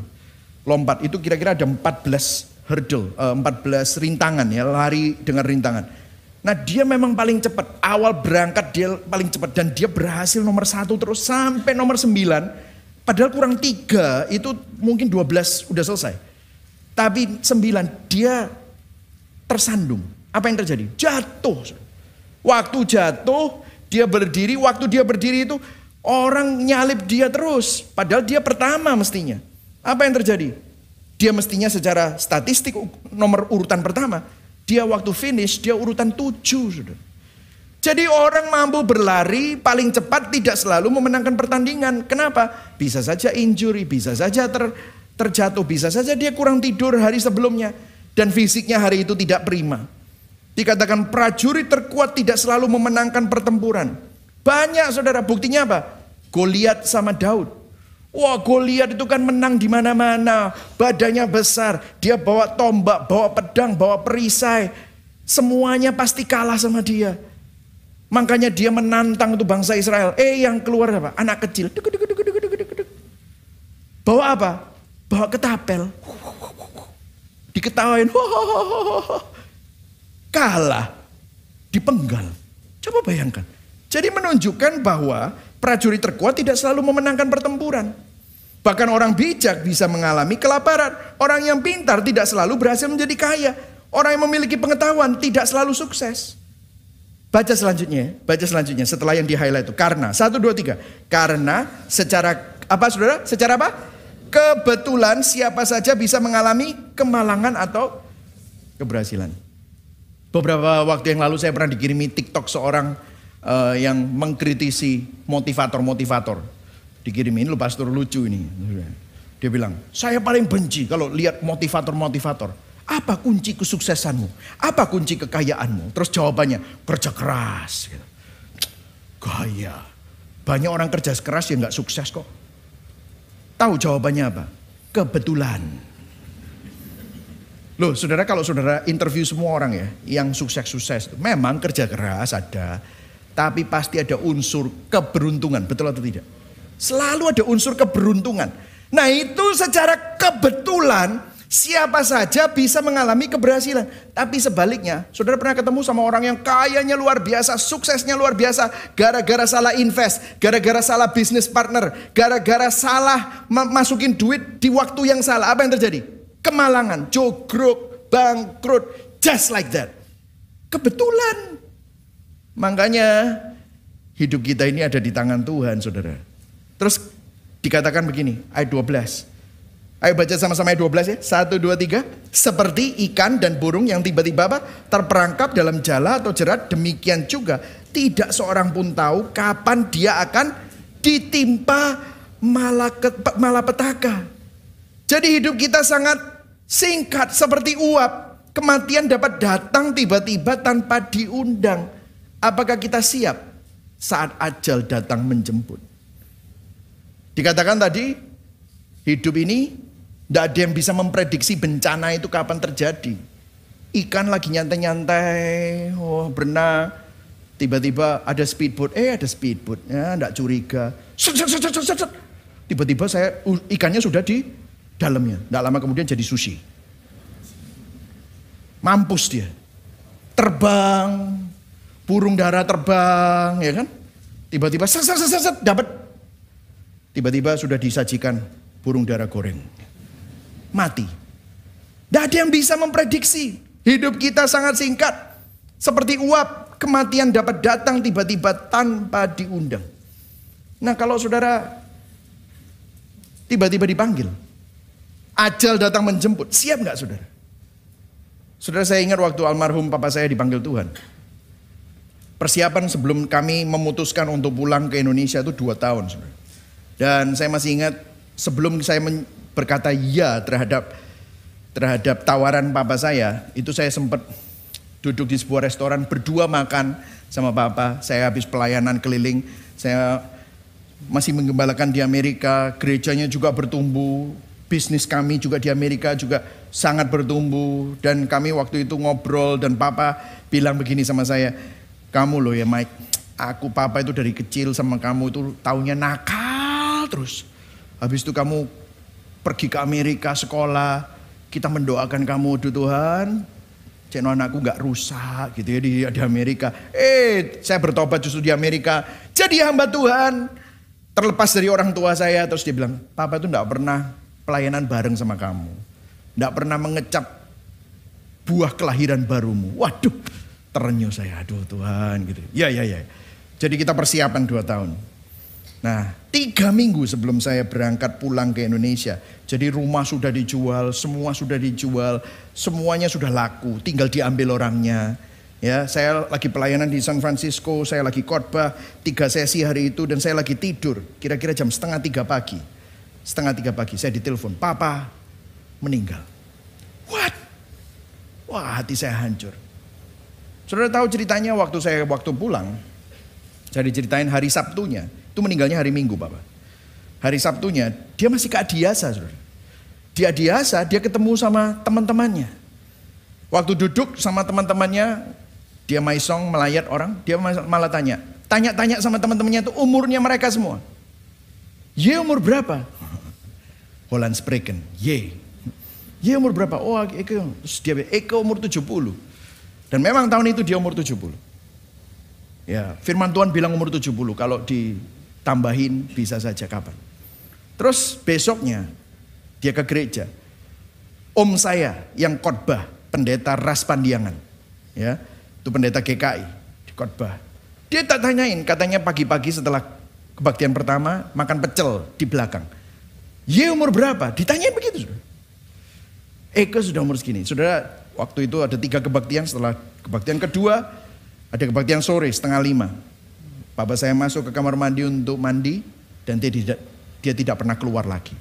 Lompat itu kira-kira ada 14 hurdle, 14 rintangan ya, lari dengan rintangan. Nah, dia memang paling cepat. Awal berangkat dia paling cepat dan dia berhasil nomor 1 terus sampai nomor 9. Padahal kurang 3 itu mungkin 12 udah selesai. Tapi 9 dia tersandung. Apa yang terjadi? Jatuh. Waktu jatuh dia berdiri. Waktu dia berdiri itu orang nyalip dia terus. Padahal dia pertama mestinya. Apa yang terjadi? Dia mestinya secara statistik nomor urutan pertama. Dia waktu finish, dia urutan 7. Sudah. Jadi orang mampu berlari paling cepat tidak selalu memenangkan pertandingan. Kenapa? Bisa saja injury, bisa saja terjatuh, bisa saja dia kurang tidur hari sebelumnya. Dan fisiknya hari itu tidak prima. Dikatakan prajurit terkuat tidak selalu memenangkan pertempuran. Banyak saudara, buktinya apa? Goliat sama Daud. Wah, Goliat itu kan menang di mana-mana. Badannya besar, dia bawa tombak, bawa pedang, bawa perisai. Semuanya pasti kalah sama dia. Makanya dia menantang itu bangsa Israel. Yang keluar apa? Anak kecil. Bawa apa? Bawa ketapel. Diketawain. Kalah. Dipenggal. Coba bayangkan. Jadi menunjukkan bahwa prajurit terkuat tidak selalu memenangkan pertempuran. Bahkan orang bijak bisa mengalami kelaparan. Orang yang pintar tidak selalu berhasil menjadi kaya. Orang yang memiliki pengetahuan tidak selalu sukses. Baca selanjutnya setelah yang di highlight itu. Karena, 1, 2, 3. Karena secara, apa saudara? Secara apa? Kebetulan siapa saja bisa mengalami kemalangan atau keberhasilan. Beberapa waktu yang lalu saya pernah dikirimi TikTok seorang yang mengkritisi motivator. Dikirimin, lu pastor lucu ini. Dia bilang, saya paling benci kalau lihat motivator. Apa kunci kesuksesanmu? Apa kunci kekayaanmu? Terus jawabannya, kerja keras. Gaya. Banyak orang kerja keras yang gak sukses kok. Tahu jawabannya apa? Kebetulan. Loh saudara, kalau saudara interview semua orang ya, yang sukses-sukses. Memang kerja keras ada. Tapi pasti ada unsur keberuntungan, betul atau tidak? Selalu ada unsur keberuntungan. Nah itu secara kebetulan siapa saja bisa mengalami keberhasilan. Tapi sebaliknya, saudara pernah ketemu sama orang yang kayanya luar biasa, suksesnya luar biasa. Gara-gara salah invest, gara-gara salah bisnis partner, gara-gara salah masukin duit di waktu yang salah. Apa yang terjadi? Kemalangan, jogrok, bangkrut, just like that. Kebetulan. Makanya hidup kita ini ada di tangan Tuhan, saudara. Terus dikatakan begini, ayat 12. Ayo baca sama-sama ayat 12 ya. 1, 2, 3. Seperti ikan dan burung yang tiba-tiba terperangkap dalam jala atau jerat, demikian juga tidak seorang pun tahu kapan dia akan ditimpa malapetaka. Jadi hidup kita sangat singkat seperti uap. Kematian dapat datang tiba-tiba tanpa diundang. Apakah kita siap saat ajal datang menjemput? Dikatakan tadi, hidup ini tidak ada yang bisa memprediksi bencana itu kapan terjadi. Ikan lagi nyantai-nyantai, berenang, tiba-tiba ada speedboat, ada speedboat, ya tidak curiga. Tiba-tiba ikannya sudah di dalamnya, tidak lama kemudian jadi sushi. Mampus dia, terbang, burung dara terbang, ya kan? Tiba-tiba dapat. Tiba-tiba sudah disajikan burung dara goreng. Mati. Tidak ada yang bisa memprediksi. Hidup kita sangat singkat. Seperti uap, kematian dapat datang tiba-tiba tanpa diundang. Nah kalau saudara tiba-tiba dipanggil, ajal datang menjemput, siap nggak saudara? Saudara, saya ingat waktu almarhum papa saya dipanggil Tuhan. Persiapan sebelum kami memutuskan untuk pulang ke Indonesia itu 2 tahun saudara. Dan saya masih ingat sebelum saya berkata ya terhadap tawaran papa saya, itu saya sempat duduk di sebuah restoran berdua makan sama papa. Saya habis pelayanan keliling, saya masih menggembalakan di Amerika, gerejanya juga bertumbuh, bisnis kami juga di Amerika juga sangat bertumbuh. Dan kami waktu itu ngobrol dan papa bilang begini sama saya, kamu loh ya Mike, papa itu dari kecil sama kamu itu taunya nakal terus. Habis itu kamu pergi ke Amerika sekolah, kita mendoakan kamu Tuhan, channel anakku gak rusak gitu ya di Amerika. Saya bertobat justru di Amerika, jadi hamba Tuhan. Terlepas dari orang tua saya, terus dia bilang, papa itu gak pernah pelayanan bareng sama kamu. Gak pernah mengecap buah kelahiran barumu. Waduh, terenyuh saya, aduh Tuhan gitu. Ya. Jadi kita persiapan 2 tahun. Nah 3 minggu sebelum saya berangkat pulang ke Indonesia, jadi rumah sudah dijual, semua sudah dijual, semuanya sudah laku, tinggal diambil orangnya. Ya, saya lagi pelayanan di San Francisco, saya lagi khotbah 3 sesi hari itu dan saya lagi tidur, kira-kira jam 2:30 pagi. 2:30 pagi saya ditelepon, papa meninggal. What? Wah, hati saya hancur. Saudara tahu ceritanya waktu pulang, saya diceritain hari Sabtunya. Itu meninggalnya hari Minggu, Bapak. Hari Sabtunya, dia masih ke Adiasa, saudara. Di Adiasa, dia ketemu sama teman-temannya. Waktu duduk sama teman-temannya, dia maisong melayat orang, dia malah tanya sama teman-temannya itu umurnya mereka semua. Ye umur berapa? Holland Spreken, Ye umur berapa? Oh, Eko umur 70. Dan memang tahun itu dia umur 70. Ya, firman Tuhan bilang umur 70, kalau ditambahin bisa saja kapan. Terus besoknya dia ke gereja. Om saya yang khotbah, pendeta Raspandiangan, ya, itu pendeta GKI di khotbah. Dia tak tanyain, katanya pagi-pagi setelah kebaktian pertama makan pecel di belakang. Ye umur berapa? Ditanyain begitu. Eko sudah umur segini. Saudara, waktu itu ada 3 kebaktian. Setelah kebaktian kedua, ada kebaktian sore 4:30. Papa saya masuk ke kamar mandi untuk mandi dan dia tidak pernah keluar lagi.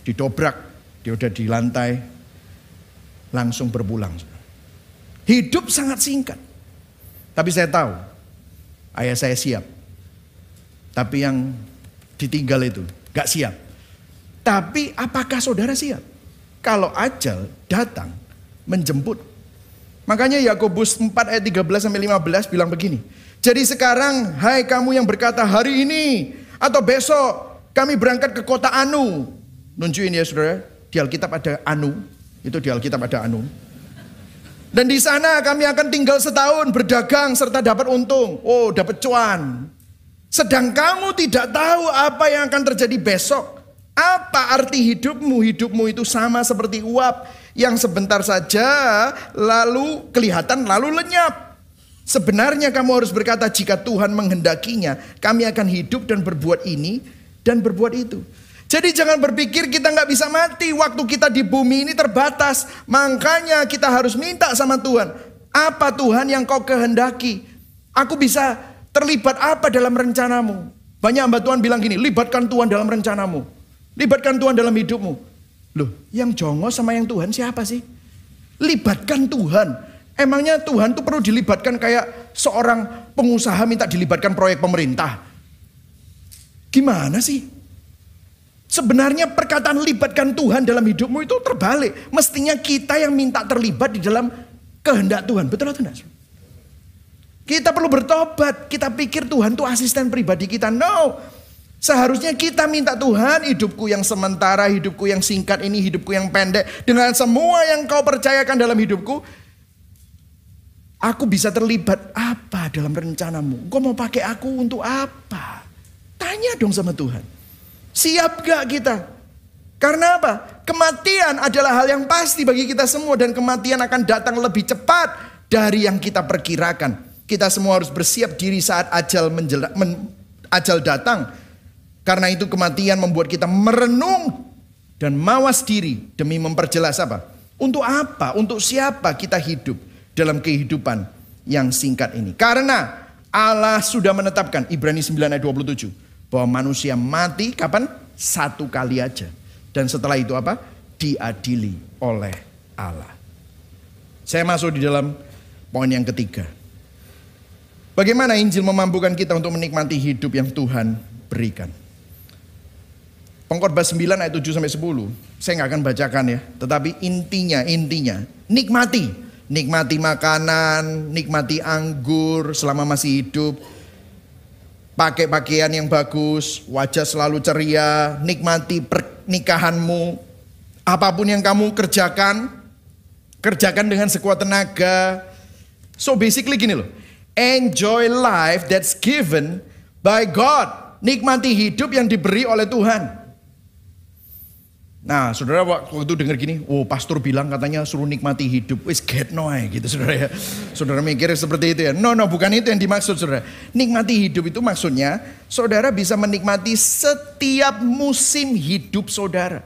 Didobrak, dia udah di lantai, langsung berpulang. Hidup sangat singkat. Tapi saya tahu, ayah saya siap. Tapi yang ditinggal itu gak siap. Tapi apakah saudara siap? Kalau ajal datang menjemput. Makanya Yakobus 4 ayat 13-15 bilang begini. Jadi sekarang hai kamu yang berkata hari ini atau besok kami berangkat ke kota Anu. Nunjukin ya saudara, di Alkitab ada Anu. Itu di Alkitab ada Anu. Dan di sana kami akan tinggal setahun berdagang serta dapat untung. Oh, dapat cuan. Sedang kamu tidak tahu apa yang akan terjadi besok. Apa arti hidupmu? Hidupmu itu sama seperti uap yang sebentar saja lalu kelihatan lalu lenyap. Sebenarnya kamu harus berkata jika Tuhan menghendakinya, kami akan hidup dan berbuat ini dan berbuat itu. Jadi jangan berpikir kita nggak bisa mati. Waktu kita di bumi ini terbatas. Makanya kita harus minta sama Tuhan. Apa Tuhan yang kau kehendaki? Aku bisa terlibat apa dalam rencanamu? Banyak hamba Tuhan bilang gini, libatkan Tuhan dalam rencanamu. Libatkan Tuhan dalam hidupmu. Loh, yang jongos sama yang Tuhan siapa sih? Libatkan Tuhan. Emangnya Tuhan tuh perlu dilibatkan kayak seorang pengusaha minta dilibatkan proyek pemerintah? Gimana sih? Sebenarnya perkataan libatkan Tuhan dalam hidupmu itu terbalik. Mestinya kita yang minta terlibat di dalam kehendak Tuhan. Betul atau tidak? Kita perlu bertobat. Kita pikir Tuhan itu asisten pribadi kita. No. Seharusnya kita minta Tuhan, hidupku yang sementara, hidupku yang singkat ini, hidupku yang pendek, dengan semua yang kau percayakan dalam hidupku, aku bisa terlibat apa dalam rencanamu? Kau mau pakai aku untuk apa? Tanya dong sama Tuhan. Siap gak kita? Karena apa? Kematian adalah hal yang pasti bagi kita semua. Dan kematian akan datang lebih cepat dari yang kita perkirakan. Kita semua harus bersiap diri saat ajal datang. Karena itu kematian membuat kita merenung dan mawas diri demi memperjelas apa? Untuk apa? Untuk siapa kita hidup dalam kehidupan yang singkat ini? Karena Allah sudah menetapkan, Ibrani 9 ayat 27, bahwa manusia mati kapan? Satu kali aja. Dan setelah itu apa? Diadili oleh Allah. Saya masuk di dalam poin yang ketiga. Bagaimana Injil memampukan kita untuk menikmati hidup yang Tuhan berikan? Pengkhotbah 9 ayat 7 sampai 10. Saya nggak akan bacakan ya, tetapi intinya nikmati makanan, nikmati anggur selama masih hidup. Pakai pakaian yang bagus, wajah selalu ceria, nikmati pernikahanmu. Apapun yang kamu kerjakan dengan sekuat tenaga. So basically gini loh, enjoy life that's given by God. Nikmati hidup yang diberi oleh Tuhan. Nah, saudara waktu dengar gini, pastor bilang katanya suruh nikmati hidup. Wis get no gitu saudara ya. Saudara mikir seperti itu ya. No, bukan itu yang dimaksud saudara. Nikmati hidup itu maksudnya saudara bisa menikmati setiap musim hidup saudara.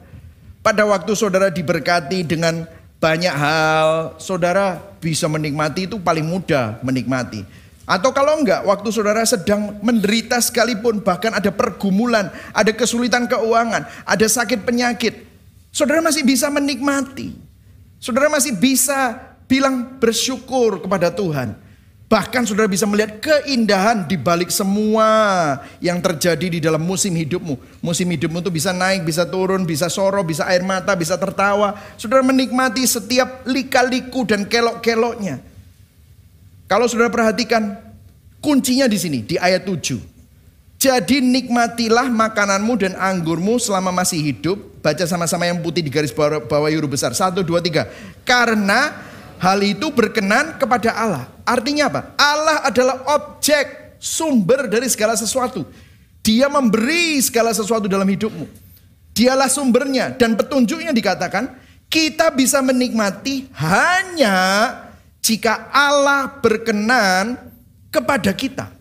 Pada waktu saudara diberkati dengan banyak hal, saudara bisa menikmati itu paling mudah menikmati. Atau kalau enggak, waktu saudara sedang menderita sekalipun, bahkan ada pergumulan, ada kesulitan keuangan, ada sakit penyakit, saudara masih bisa menikmati. Saudara masih bisa bilang bersyukur kepada Tuhan. Bahkan saudara bisa melihat keindahan di balik semua yang terjadi di dalam musim hidupmu. Musim hidupmu itu bisa naik, bisa turun, bisa sorot, bisa air mata, bisa tertawa. Saudara menikmati setiap lika-liku dan kelok-keloknya. Kalau saudara perhatikan, kuncinya di sini, di ayat 7. Jadi nikmatilah makananmu dan anggurmu selama masih hidup. Baca sama-sama yang putih di garis bawah huruf besar. 1, 2, 3. Karena hal itu berkenan kepada Allah. Artinya apa? Allah adalah objek, sumber dari segala sesuatu. Dia memberi segala sesuatu dalam hidupmu. Dialah sumbernya. Dan petunjuknya dikatakan, kita bisa menikmati hanya jika Allah berkenan kepada kita.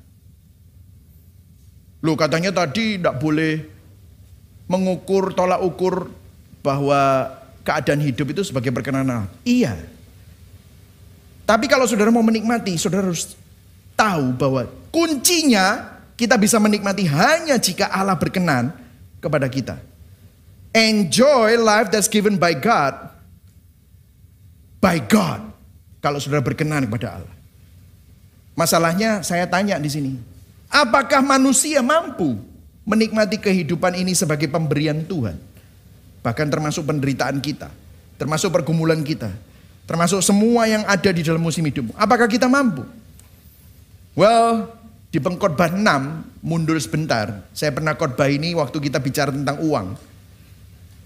Loh, katanya tadi tidak boleh mengukur, tolak ukur bahwa keadaan hidup itu sebagai perkenan Allah. Iya. Tapi kalau saudara mau menikmati, saudara harus tahu bahwa kuncinya kita bisa menikmati hanya jika Allah berkenan kepada kita. Enjoy life that's given by God. By God. Kalau saudara berkenan kepada Allah. Masalahnya saya tanya di sini. Apakah manusia mampu menikmati kehidupan ini sebagai pemberian Tuhan? Bahkan termasuk penderitaan kita. Termasuk pergumulan kita. Termasuk semua yang ada di dalam musim hidupmu. Apakah kita mampu? Well, di pengkhotbah 6, mundur sebentar. Saya pernah khotbah ini waktu kita bicara tentang uang.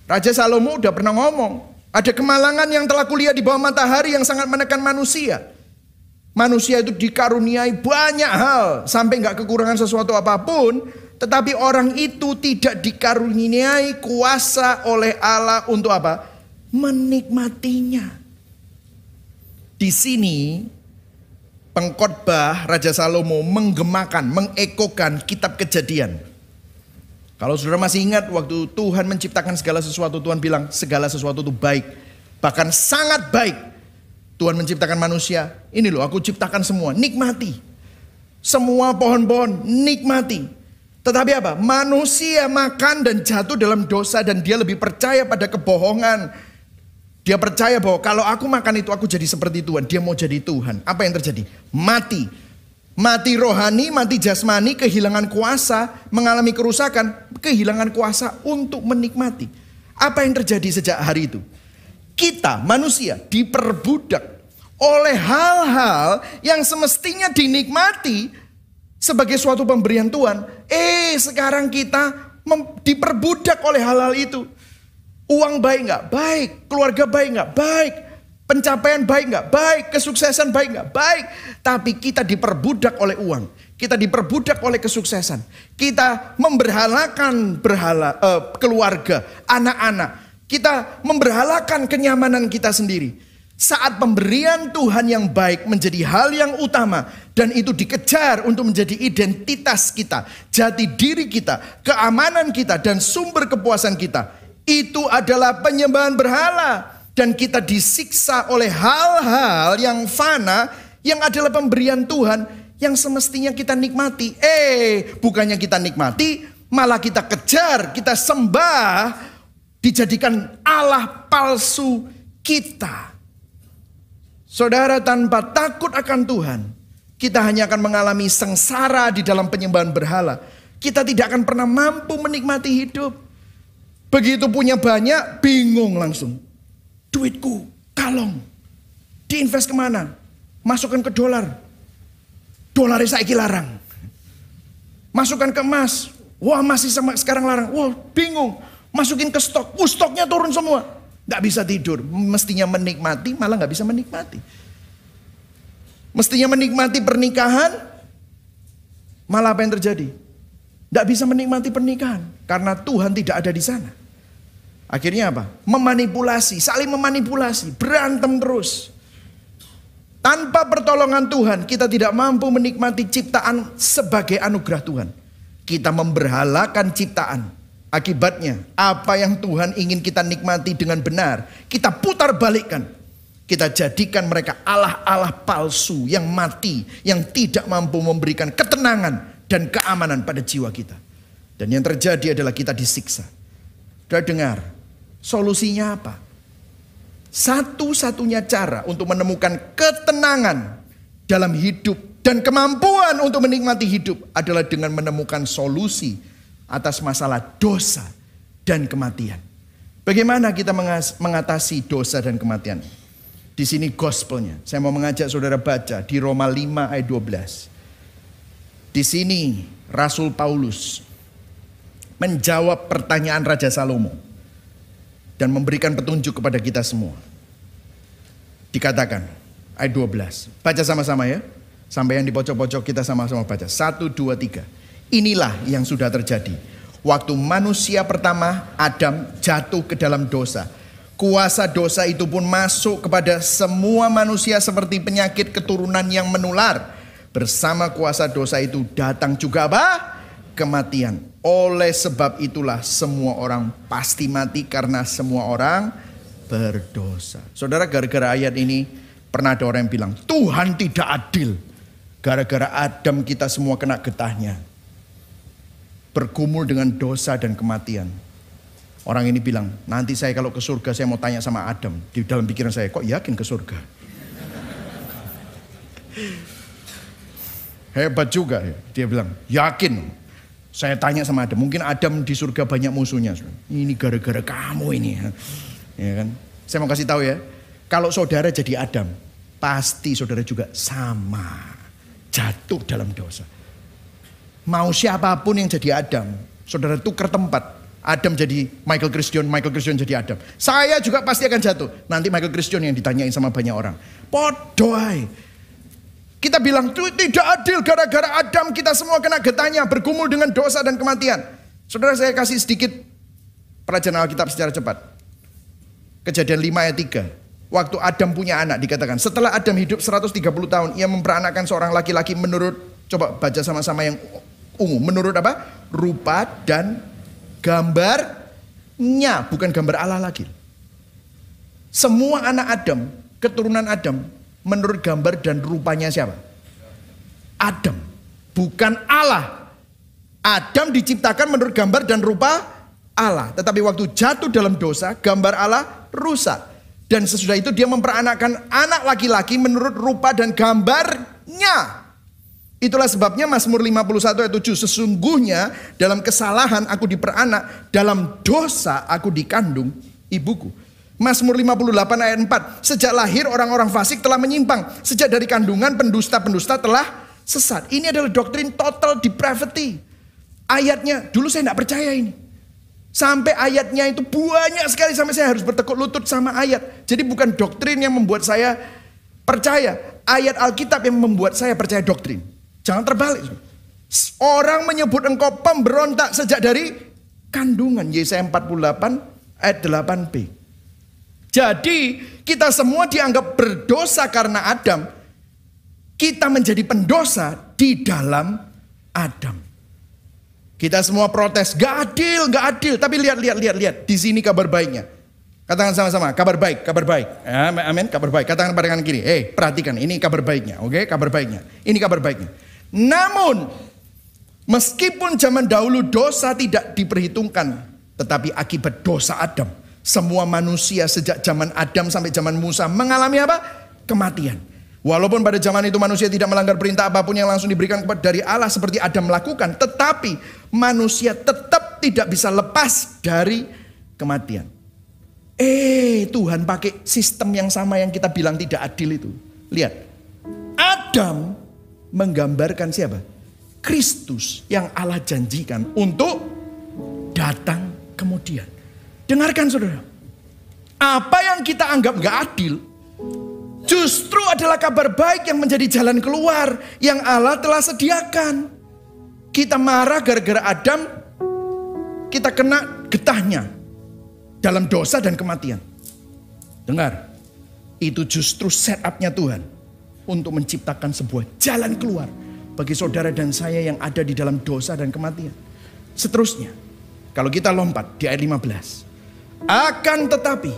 Raja Salomo udah pernah ngomong. Ada kemalangan yang telah kulihat di bawah matahari yang sangat menekan manusia. Manusia itu dikaruniai banyak hal. Sampai gak kekurangan sesuatu apapun. Tetapi orang itu tidak dikaruniai kuasa oleh Allah untuk apa? Menikmatinya. Di sini pengkhotbah Raja Salomo menggemakan, mengekokan kitab Kejadian. Kalau saudara masih ingat waktu Tuhan menciptakan segala sesuatu, Tuhan bilang segala sesuatu itu baik. Bahkan sangat baik. Tuhan menciptakan manusia. Ini loh, aku ciptakan semua, nikmati. Semua pohon-pohon, nikmati. Tetapi apa? Manusia makan dan jatuh dalam dosa dan dia lebih percaya pada kebohongan. Dia percaya bahwa kalau aku makan itu aku jadi seperti Tuhan. Dia mau jadi Tuhan. Apa yang terjadi? Mati. Mati rohani, mati jasmani, kehilangan kuasa, mengalami kerusakan, kehilangan kuasa untuk menikmati. Apa yang terjadi sejak hari itu? Kita manusia diperbudak oleh hal-hal yang semestinya dinikmati sebagai suatu pemberian Tuhan. Sekarang kita diperbudak oleh hal-hal itu. Uang baik gak? Baik. Keluarga baik gak? Baik. Pencapaian baik gak? Baik. Kesuksesan baik gak? Baik. Tapi kita diperbudak oleh uang. Kita diperbudak oleh kesuksesan. Kita memberhalakan keluarga, anak-anak. Kita memberhalakan kenyamanan kita sendiri. Saat pemberian Tuhan yang baik menjadi hal yang utama. Dan itu dikejar untuk menjadi identitas kita. Jati diri kita, keamanan kita, dan sumber kepuasan kita. Itu adalah penyembahan berhala. Dan kita disiksa oleh hal-hal yang fana. Yang adalah pemberian Tuhan yang semestinya kita nikmati. Bukannya kita nikmati, malah kita kejar, kita sembah, dijadikan Allah palsu kita. Saudara, tanpa takut akan Tuhan, kita hanya akan mengalami sengsara di dalam penyembahan berhala. Kita tidak akan pernah mampu menikmati hidup. Begitu punya banyak, bingung langsung. Duitku, kalong, diinvest kemana? Masukkan ke dolar. Dolarnya saya larang. Masukkan ke emas. Wah, masih sekarang larang. Wah, bingung. Masukin ke stok. Stoknya turun semua. Gak bisa tidur. Mestinya menikmati, malah gak bisa menikmati. Mestinya menikmati pernikahan, malah apa yang terjadi? Gak bisa menikmati pernikahan. Karena Tuhan tidak ada di sana. Akhirnya apa? Memanipulasi, saling memanipulasi. Berantem terus. Tanpa pertolongan Tuhan, kita tidak mampu menikmati ciptaan sebagai anugerah Tuhan. Kita memberhalakan ciptaan. Akibatnya, apa yang Tuhan ingin kita nikmati dengan benar, kita putar balikkan. Kita jadikan mereka Allah-Allah palsu yang mati, yang tidak mampu memberikan ketenangan dan keamanan pada jiwa kita. Dan yang terjadi adalah kita disiksa. Sudah dengar, solusinya apa? Satu-satunya cara untuk menemukan ketenangan dalam hidup dan kemampuan untuk menikmati hidup adalah dengan menemukan solusi atas masalah dosa dan kematian. Bagaimana kita mengatasi dosa dan kematian? Di sini gospelnya. Saya mau mengajak saudara baca di Roma 5 ayat 12. Di sini Rasul Paulus menjawab pertanyaan Raja Salomo. Dan memberikan petunjuk kepada kita semua. Dikatakan ayat 12. Baca sama-sama ya. Sampai yang di pojok-pojok kita sama-sama baca. 1, 2, 3. Inilah yang sudah terjadi. Waktu manusia pertama Adam jatuh ke dalam dosa. Kuasa dosa itu pun masuk kepada semua manusia seperti penyakit keturunan yang menular. Bersama kuasa dosa itu datang juga apa? Kematian. Oleh sebab itulah semua orang pasti mati karena semua orang berdosa. Saudara, gara-gara ayat ini pernah ada orang yang bilang Tuhan tidak adil. Gara-gara Adam kita semua kena getahnya. Bergumul dengan dosa dan kematian. Orang ini bilang, nanti saya kalau ke surga saya mau tanya sama Adam. Di dalam pikiran saya, kok yakin ke surga? Hebat juga ya. Dia bilang, yakin. Saya tanya sama Adam, mungkin Adam di surga banyak musuhnya. Ini gara-gara kamu ini. Ya kan? Saya mau kasih tahu ya, kalau saudara jadi Adam, pasti saudara juga sama. Jatuh dalam dosa. Mau siapapun yang jadi Adam, saudara tukar tempat. Adam jadi Michael Christian jadi Adam. Saya juga pasti akan jatuh. Nanti Michael Christian yang ditanyain sama banyak orang. Podoai. Kita bilang tidak adil gara-gara Adam kita semua kena getahnya. Bergumul dengan dosa dan kematian. Saudara, saya kasih sedikit pelajaran Alkitab secara cepat. Kejadian 5 ayat 3. Waktu Adam punya anak dikatakan. Setelah Adam hidup 130 tahun. Ia memperanakkan seorang laki-laki menurut. Coba baca sama-sama yang ungu. Menurut apa? Rupa dan gambarnya. Bukan gambar Allah lagi. Semua anak Adam. Keturunan Adam. Menurut gambar dan rupanya siapa? Adam. Bukan Allah. Adam diciptakan menurut gambar dan rupa Allah. Tetapi waktu jatuh dalam dosa, gambar Allah rusak. Dan sesudah itu dia memperanakkan anak laki-laki menurut rupa dan gambarnya. Itulah sebabnya Mazmur 51 ayat 7. Sesungguhnya dalam kesalahan aku diperanak, dalam dosa aku dikandung ibuku. Mazmur 58 ayat 4. Sejak lahir orang-orang fasik telah menyimpang. Sejak dari kandungan pendusta-pendusta telah sesat. Ini adalah doktrin total depravity. Ayatnya, dulu saya tidak percaya ini. Sampai ayatnya itu banyak sekali sampai saya harus bertekuk lutut sama ayat. Jadi bukan doktrin yang membuat saya percaya. Ayat Alkitab yang membuat saya percaya doktrin. Jangan terbalik. Orang menyebut engkau pemberontak sejak dari kandungan. Yesaya 48 ayat 8b. Jadi kita semua dianggap berdosa karena Adam. Kita menjadi pendosa di dalam Adam. Kita semua protes, gak adil. Tapi lihat. Di sini kabar baiknya. Katakan sama-sama, kabar baik. Amin, kabar baik. Katakan pada kanan kiri, perhatikan, ini kabar baiknya. Oke, kabar baiknya. Ini kabar baiknya. Namun, meskipun zaman dahulu dosa tidak diperhitungkan, tetapi akibat dosa Adam, semua manusia sejak zaman Adam sampai zaman Musa mengalami apa? Kematian. Walaupun pada zaman itu manusia tidak melanggar perintah apapun yang langsung diberikan dari Allah seperti Adam melakukan, tetapi manusia tetap tidak bisa lepas dari kematian. Tuhan pakai sistem yang sama yang kita bilang tidak adil itu. Lihat, Adam menggambarkan siapa? Kristus yang Allah janjikan untuk datang kemudian. Dengarkan saudara, apa yang kita anggap gak adil, justru adalah kabar baik yang menjadi jalan keluar yang Allah telah sediakan. Kita marah gara-gara Adam, kita kena getahnya dalam dosa dan kematian. Dengar, itu justru setupnya Tuhan untuk menciptakan sebuah jalan keluar bagi saudara dan saya yang ada di dalam dosa dan kematian. Seterusnya, kalau kita lompat di ayat 15. Akan tetapi,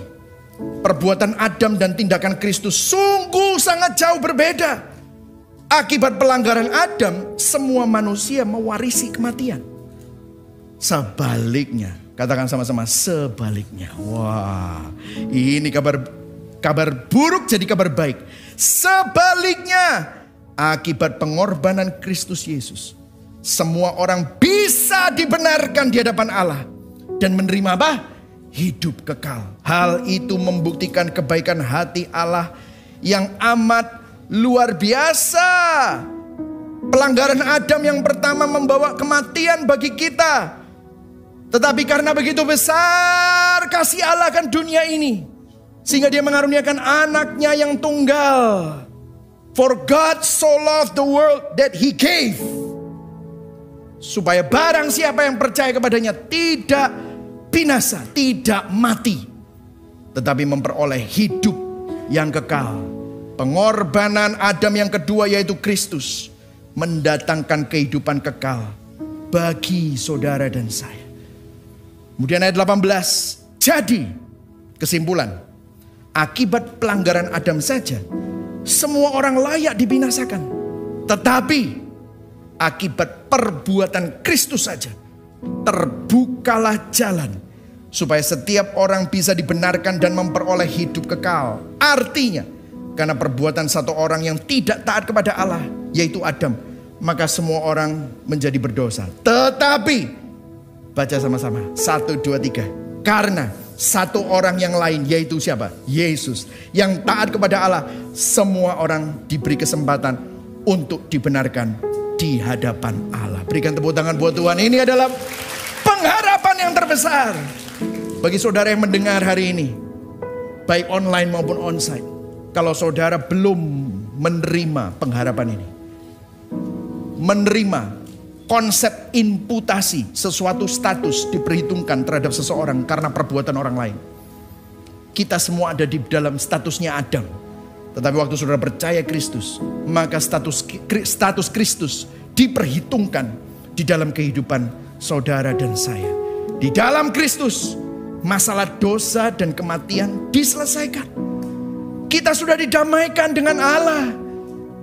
perbuatan Adam dan tindakan Kristus sungguh sangat jauh berbeda. Akibat pelanggaran Adam, semua manusia mewarisi kematian. Sebaliknya, katakan sama-sama, sebaliknya. Wah, ini kabar buruk jadi kabar baik. Sebaliknya, akibat pengorbanan Kristus Yesus, semua orang bisa dibenarkan di hadapan Allah dan menerima apa? Hidup kekal. Hal itu membuktikan kebaikan hati Allah yang amat luar biasa. Pelanggaran Adam yang pertama membawa kematian bagi kita. Tetapi karena begitu besar kasih Allah akan dunia ini, sehingga dia mengaruniakan anaknya yang tunggal. For God so loved the world that he gave. Supaya barang siapa yang percaya kepadanya tidak binasa, tidak mati, tetapi memperoleh hidup yang kekal. Pengorbanan Adam yang kedua yaitu Kristus mendatangkan kehidupan kekal bagi saudara dan saya. Kemudian ayat 18. Jadi kesimpulan, akibat pelanggaran Adam saja semua orang layak dibinasakan. Tetapi akibat perbuatan Kristus saja terbukalah jalan supaya setiap orang bisa dibenarkan dan memperoleh hidup kekal. Artinya, karena perbuatan satu orang yang tidak taat kepada Allah, yaitu Adam, maka semua orang menjadi berdosa. Tetapi, baca sama-sama, 1, 2, 3. Karena satu orang yang lain, yaitu siapa? Yesus, yang taat kepada Allah, semua orang diberi kesempatan untuk dibenarkan di hadapan Allah. Berikan tepuk tangan buat Tuhan. Ini adalah pengharapan yang terbesar bagi saudara yang mendengar hari ini, baik online maupun onsite. Kalau saudara belum menerima pengharapan ini, menerima konsep imputasi, sesuatu status diperhitungkan terhadap seseorang karena perbuatan orang lain. Kita semua ada di dalam statusnya Adam. Tetapi waktu saudara percaya Kristus, maka status Kristus diperhitungkan di dalam kehidupan saudara dan saya. Di dalam Kristus, masalah dosa dan kematian diselesaikan. Kita sudah didamaikan dengan Allah.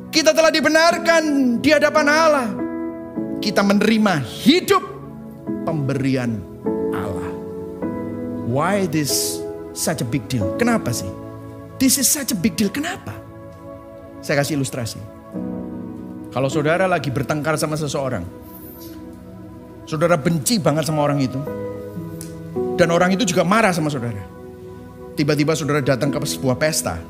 Kita telah dibenarkan di hadapan Allah. Kita menerima hidup pemberian Allah. Why this such a big deal? Kenapa sih? This is such a big deal. Kenapa? Saya kasih ilustrasi. Kalau saudara lagi bertengkar sama seseorang, saudara benci banget sama orang itu, dan orang itu juga marah sama saudara. Tiba-tiba saudara datang ke sebuah pesta.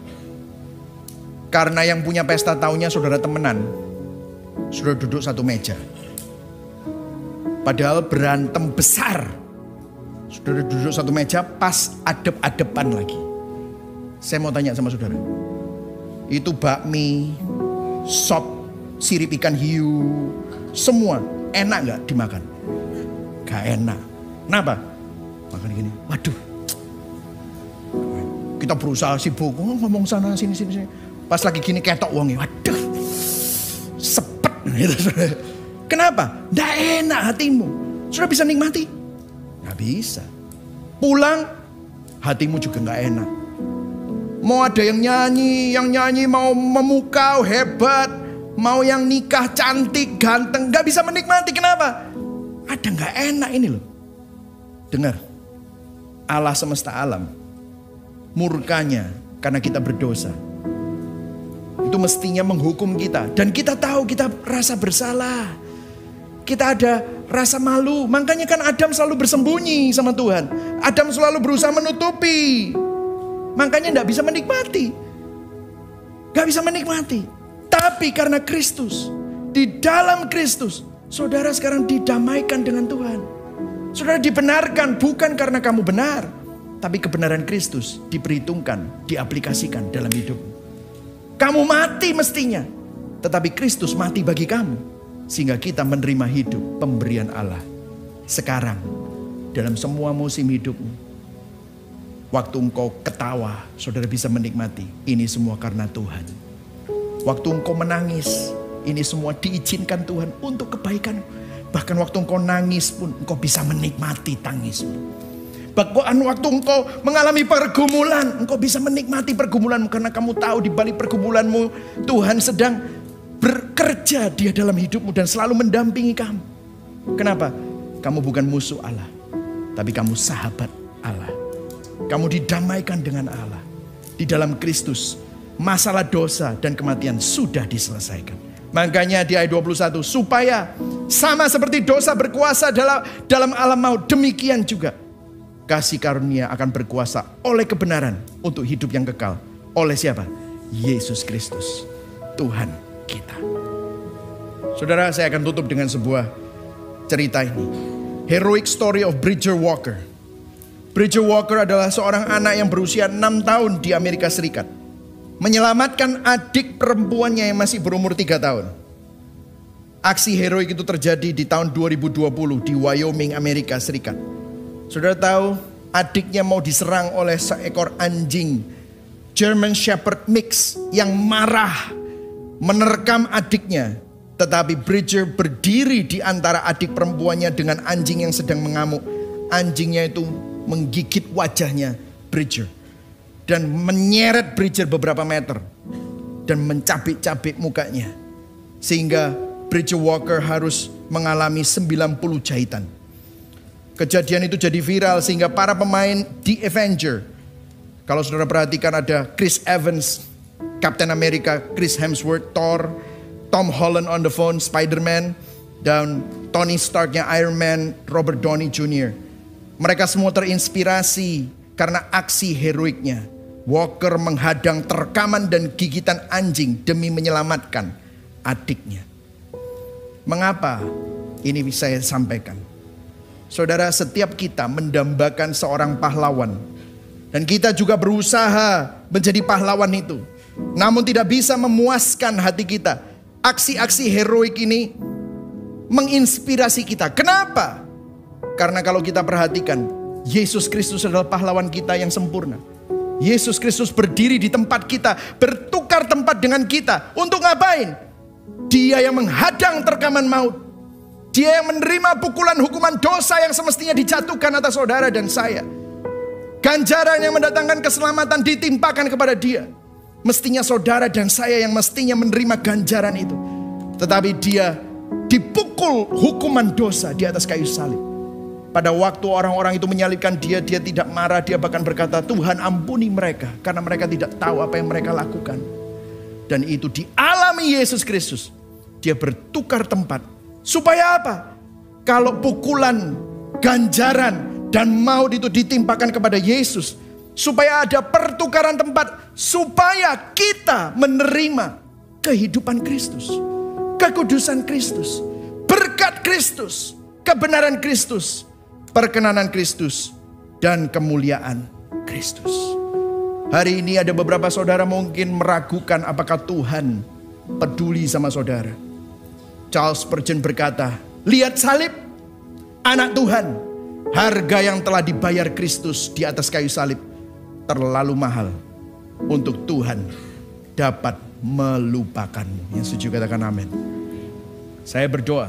Karena yang punya pesta taunya saudara temenan, saudara duduk satu meja. Padahal berantem besar. Saudara duduk satu meja pas adep-adepan lagi. Saya mau tanya sama saudara, itu bakmi, sop, sirip ikan hiu, semua, enak gak dimakan? Gak enak. Kenapa? Makan gini, waduh. Kita berusaha sibuk, ngomong sana sini. Pas lagi gini ketok uangnya, waduh. Sepet. Kenapa? Gak enak hatimu. Sudah bisa nikmati? Gak bisa. Pulang, hatimu juga gak enak. Mau ada yang nyanyi mau memukau hebat, mau yang nikah cantik, ganteng, gak bisa menikmati. Kenapa? Ada gak enak ini loh. Dengar, Allah semesta alam, murkanya karena kita berdosa, itu mestinya menghukum kita. Dan kita tahu kita rasa bersalah, kita ada rasa malu. Makanya kan Adam selalu bersembunyi sama Tuhan. Adam selalu berusaha menutupi. Makanya gak bisa menikmati. Gak bisa menikmati. Tapi karena Kristus, di dalam Kristus, saudara sekarang didamaikan dengan Tuhan. Saudara dibenarkan bukan karena kamu benar, tapi kebenaran Kristus diperhitungkan, diaplikasikan dalam hidupmu. Kamu mati mestinya, tetapi Kristus mati bagi kamu, sehingga kita menerima hidup pemberian Allah. Sekarang, dalam semua musim hidupmu, waktu engkau ketawa, saudara bisa menikmati. Ini semua karena Tuhan. Waktu engkau menangis, ini semua diizinkan Tuhan untuk kebaikan. Bahkan waktu engkau nangis pun, engkau bisa menikmati tangismu. Bahkan waktu engkau mengalami pergumulan, engkau bisa menikmati pergumulanmu. Karena kamu tahu di balik pergumulanmu, Tuhan sedang bekerja dia dalam hidupmu dan selalu mendampingi kamu. Kenapa? Kamu bukan musuh Allah, tapi kamu sahabat Allah. Kamu didamaikan dengan Allah. Di dalam Kristus, masalah dosa dan kematian sudah diselesaikan. Makanya di ayat 21, supaya sama seperti dosa berkuasa dalam alam maut, demikian juga kasih karunia akan berkuasa oleh kebenaran untuk hidup yang kekal. Oleh siapa? Yesus Kristus, Tuhan kita. Saudara, saya akan tutup dengan sebuah cerita ini. Heroic story of Bridger Walker. Bridger Walker adalah seorang anak yang berusia 6 tahun di Amerika Serikat. Menyelamatkan adik perempuannya yang masih berumur 3 tahun. Aksi heroik itu terjadi di tahun 2020 di Wyoming, Amerika Serikat. Saudara tahu, adiknya mau diserang oleh seekor anjing German Shepherd Mix yang marah menerkam adiknya. Tetapi Bridger berdiri di antara adik perempuannya dengan anjing yang sedang mengamuk. Anjingnya itu menggigit wajahnya Bridger dan menyeret Bridger beberapa meter dan mencabik-cabik mukanya, sehingga Bridger Walker harus mengalami 90 jahitan. Kejadian itu jadi viral sehingga para pemain The Avenger, kalau saudara perhatikan ada Chris Evans, Captain America, Chris Hemsworth, Thor, Tom Holland on the phone, Spider-Man, dan Tony Starknya Iron Man, Robert Downey Jr. Mereka semua terinspirasi karena aksi heroiknya. Walker menghadang terkaman dan gigitan anjing demi menyelamatkan adiknya. Mengapa ini bisa saya sampaikan? Saudara, setiap kita mendambakan seorang pahlawan. Dan kita juga berusaha menjadi pahlawan itu. Namun tidak bisa memuaskan hati kita. Aksi-aksi heroik ini menginspirasi kita. Kenapa? Karena kalau kita perhatikan, Yesus Kristus adalah pahlawan kita yang sempurna. Yesus Kristus berdiri di tempat kita, bertukar tempat dengan kita. Untuk ngapain? Dia yang menghadang terkaman maut. Dia yang menerima pukulan hukuman dosa yang semestinya dijatuhkan atas saudara dan saya. Ganjaran yang mendatangkan keselamatan ditimpakan kepada dia. Mestinya saudara dan saya yang mestinya menerima ganjaran itu. Tetapi dia dipukul hukuman dosa di atas kayu salib. Pada waktu orang-orang itu menyalibkan dia, dia tidak marah. Dia bahkan berkata, Tuhan ampuni mereka, karena mereka tidak tahu apa yang mereka lakukan. Dan itu dialami Yesus Kristus. Dia bertukar tempat. Supaya apa? Kalau pukulan, ganjaran, dan maut itu ditimpakan kepada Yesus, supaya ada pertukaran tempat, supaya kita menerima kehidupan Kristus, kekudusan Kristus, berkat Kristus, kebenaran Kristus, perkenanan Kristus, dan kemuliaan Kristus. Hari ini ada beberapa saudara mungkin meragukan apakah Tuhan peduli sama saudara. Charles Spurgeon berkata, lihat salib, anak Tuhan. Harga yang telah dibayar Kristus di atas kayu salib terlalu mahal untuk Tuhan dapat melupakanmu. Yang setuju katakan amin. Saya berdoa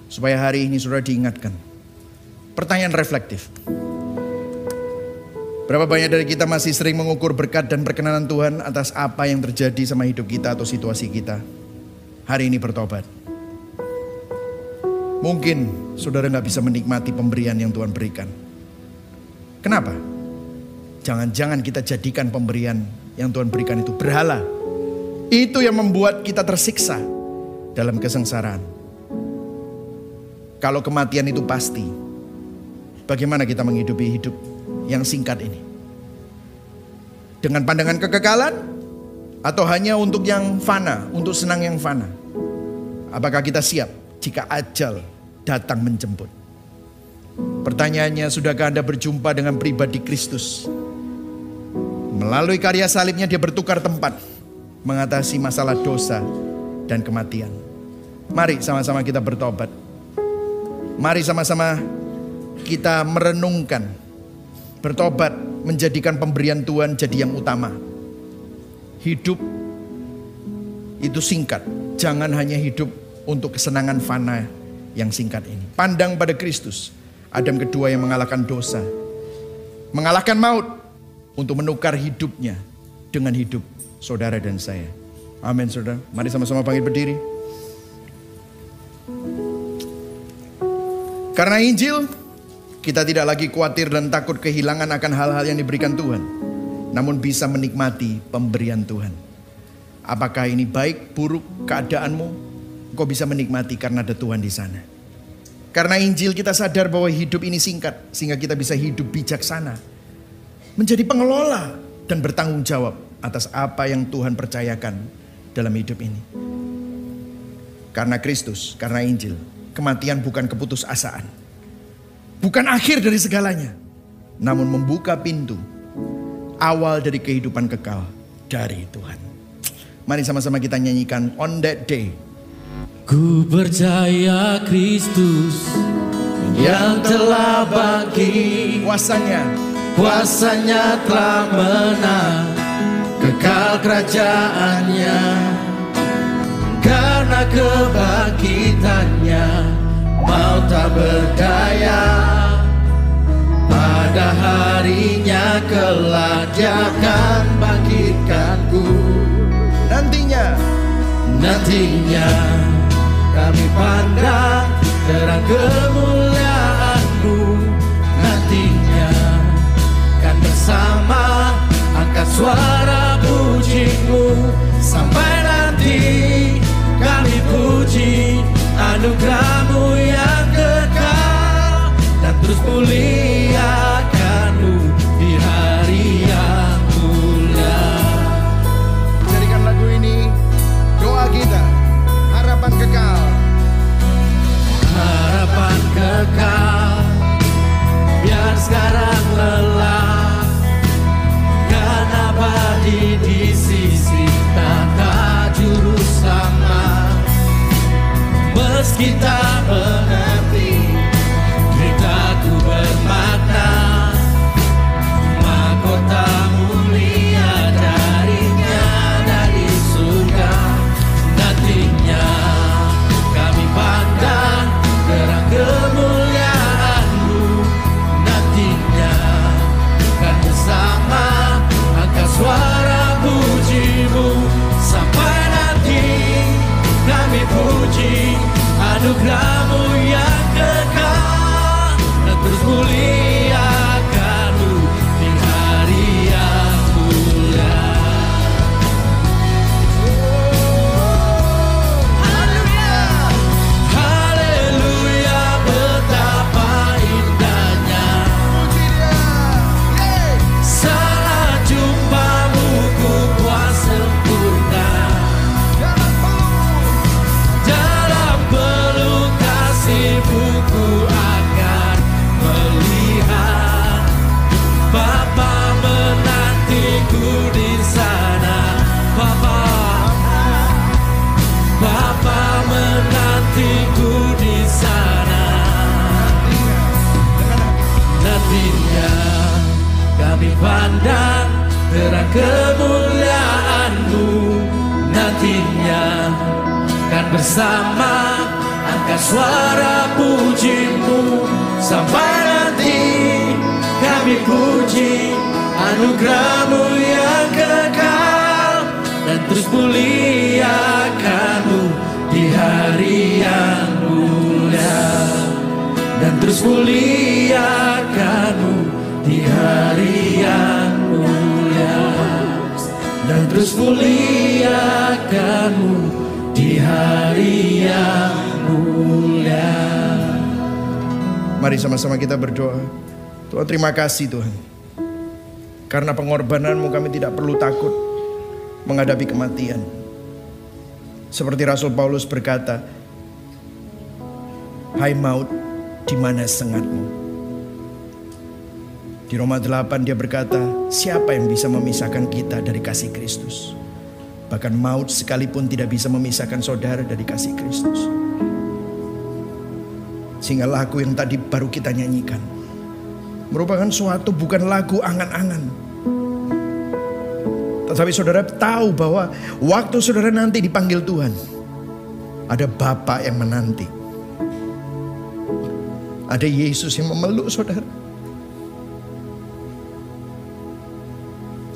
supaya hari ini saudara diingatkan. Pertanyaan reflektif. Berapa banyak dari kita masih sering mengukur berkat dan perkenanan Tuhan atas apa yang terjadi sama hidup kita atau situasi kita? Hari ini bertobat. Mungkin saudara gak bisa menikmati pemberian yang Tuhan berikan. Kenapa? Jangan-jangan kita jadikan pemberian yang Tuhan berikan itu berhala. Itu yang membuat kita tersiksa dalam kesengsaraan. Kalau kematian itu pasti, bagaimana kita menghidupi hidup yang singkat ini? Dengan pandangan kekekalan? Atau hanya untuk yang fana, untuk senang yang fana? Apakah kita siap jika ajal datang menjemput? Pertanyaannya, sudahkah Anda berjumpa dengan pribadi Kristus? Melalui karya salibnya dia bertukar tempat mengatasi masalah dosa dan kematian. Mari sama-sama kita bertobat. Mari sama-sama kita merenungkan. Bertobat menjadikan pemberian Tuhan jadi yang utama. Hidup itu singkat. Jangan hanya hidup untuk kesenangan fana yang singkat ini. Pandang pada Kristus, Adam kedua yang mengalahkan dosa, mengalahkan maut untuk menukar hidupnya dengan hidup saudara dan saya. Amin saudara. Mari sama-sama bangkit berdiri. Karena Injil, kita tidak lagi khawatir dan takut kehilangan akan hal-hal yang diberikan Tuhan, namun bisa menikmati pemberian Tuhan. Apakah ini baik, buruk keadaanmu? Kau bisa menikmati karena ada Tuhan di sana. Karena Injil kita sadar bahwa hidup ini singkat, sehingga kita bisa hidup bijaksana, menjadi pengelola dan bertanggung jawab atas apa yang Tuhan percayakan dalam hidup ini. Karena Kristus, karena Injil, kematian bukan keputusasaan, bukan akhir dari segalanya, namun membuka pintu awal dari kehidupan kekal dari Tuhan. Mari sama-sama kita nyanyikan On That Day. Ku percaya Kristus yang telah bangkit, kuasanya telah menang, kekal kerajaannya. Karena kebangkitannya, maut tak berdaya. Pada harinya kelak Dia akan bangkitkanku. Nantinya kami pandang terang kemuliaan-Mu. Nantinya kan bersama angkat suara puji-Mu. Sampai nanti kami puji anugerah-Mu yang kekal, dan terus muliakan-Mu di hari yang mulia. Jadikan lagu ini doa kita, harapan kekal. Harapan kekal, biar sekarang lelah, kan abadi di sisi tata juru selamat. Meski tak mengerti ceritaku bermakna, mahkota mulia darinya dari surga. Nantinya kami pandang terang kemuliaan-Mu. Nantinya kan bersama angkat suara puji-Mu. Sampai nanti kami puji anugerah bersama angkat suara pujimu sampai nanti kami puji anugerah-Mu yang kekal dan terus muliakan-Mu di hari yang mulia, dan terus muliakan-Mu di hari yang mulia, dan terus muliakan-Mu di hari yang mulia. Mari sama-sama kita berdoa. Tuhan, terima kasih Tuhan, karena pengorbanan-Mu kami tidak perlu takut menghadapi kematian. Seperti Rasul Paulus berkata, hai maut, di mana sengat-Mu? Di Roma 8 dia berkata, siapa yang bisa memisahkan kita dari kasih Kristus? Bahkan maut sekalipun tidak bisa memisahkan saudara dari kasih Kristus. Sehingga lagu yang tadi baru kita nyanyikan merupakan suatu bukan lagu angan-angan. Tetapi saudara tahu bahwa waktu saudara nanti dipanggil Tuhan, ada Bapa yang menanti. Ada Yesus yang memeluk saudara.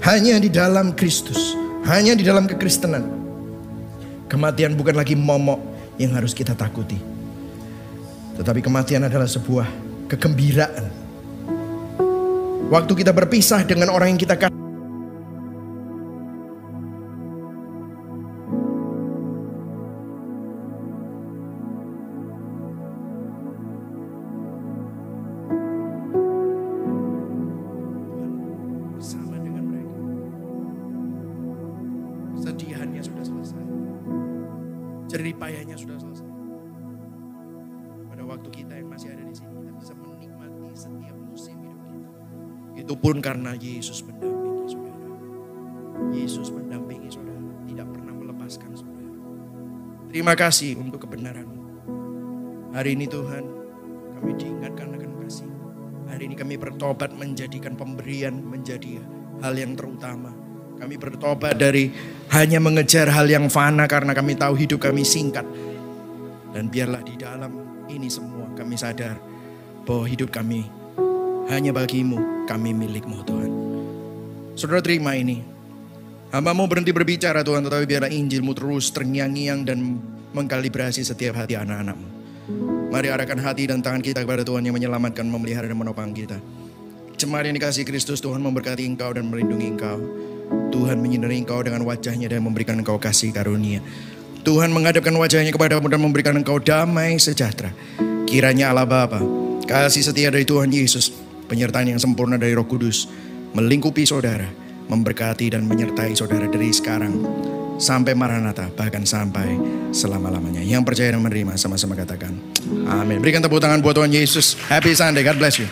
Hanya di dalam Kristus, hanya di dalam kekristenan, kematian bukan lagi momok yang harus kita takuti. Tetapi kematian adalah sebuah kegembiraan. Waktu kita berpisah dengan orang yang kita kasih, bersama dengan mereka, kesedihannya sudah selesai, jerih payahnya sudah selesai. Pada waktu kita yang masih ada di sini, kita bisa menikmati setiap musim hidup kita. Itu pun karena Yesus mendampingi saudara. Yesus mendampingi saudara, tidak pernah melepaskan saudara. Terima kasih untuk kebenaran-Mu. Hari ini Tuhan, kami diingatkan akan kasih. Hari ini kami bertobat menjadikan pemberian menjadi hal yang terutama. Kami bertobat dari hanya mengejar hal yang fana karena kami tahu hidup kami singkat. Dan biarlah di dalam ini semua kami sadar bahwa hidup kami hanya bagi-Mu, kami milik-Mu Tuhan. Saudara terima ini. Hamba-Mu berhenti berbicara Tuhan, tetapi biarlah Injil-Mu terus terngiang-ngiang dan mengkalibrasi setiap hati anak-anak-Mu. Mari arahkan hati dan tangan kita kepada Tuhan yang menyelamatkan, memelihara dan menopang kita. Jemaat yang dikasihi Kristus, Tuhan memberkati engkau dan melindungi engkau. Tuhan menyinari engkau dengan wajahnya dan memberikan engkau kasih karunia. Tuhan menghadapkan wajahnya kepadamu dan memberikan engkau damai sejahtera. Kiranya Allah Bapa, kasih setia dari Tuhan Yesus, penyertaan yang sempurna dari Roh Kudus melingkupi saudara, memberkati dan menyertai saudara dari sekarang sampai Maranatha, bahkan sampai selama-lamanya. Yang percaya dan menerima sama-sama katakan amin. Berikan tepuk tangan buat Tuhan Yesus. Happy Sunday, God bless you.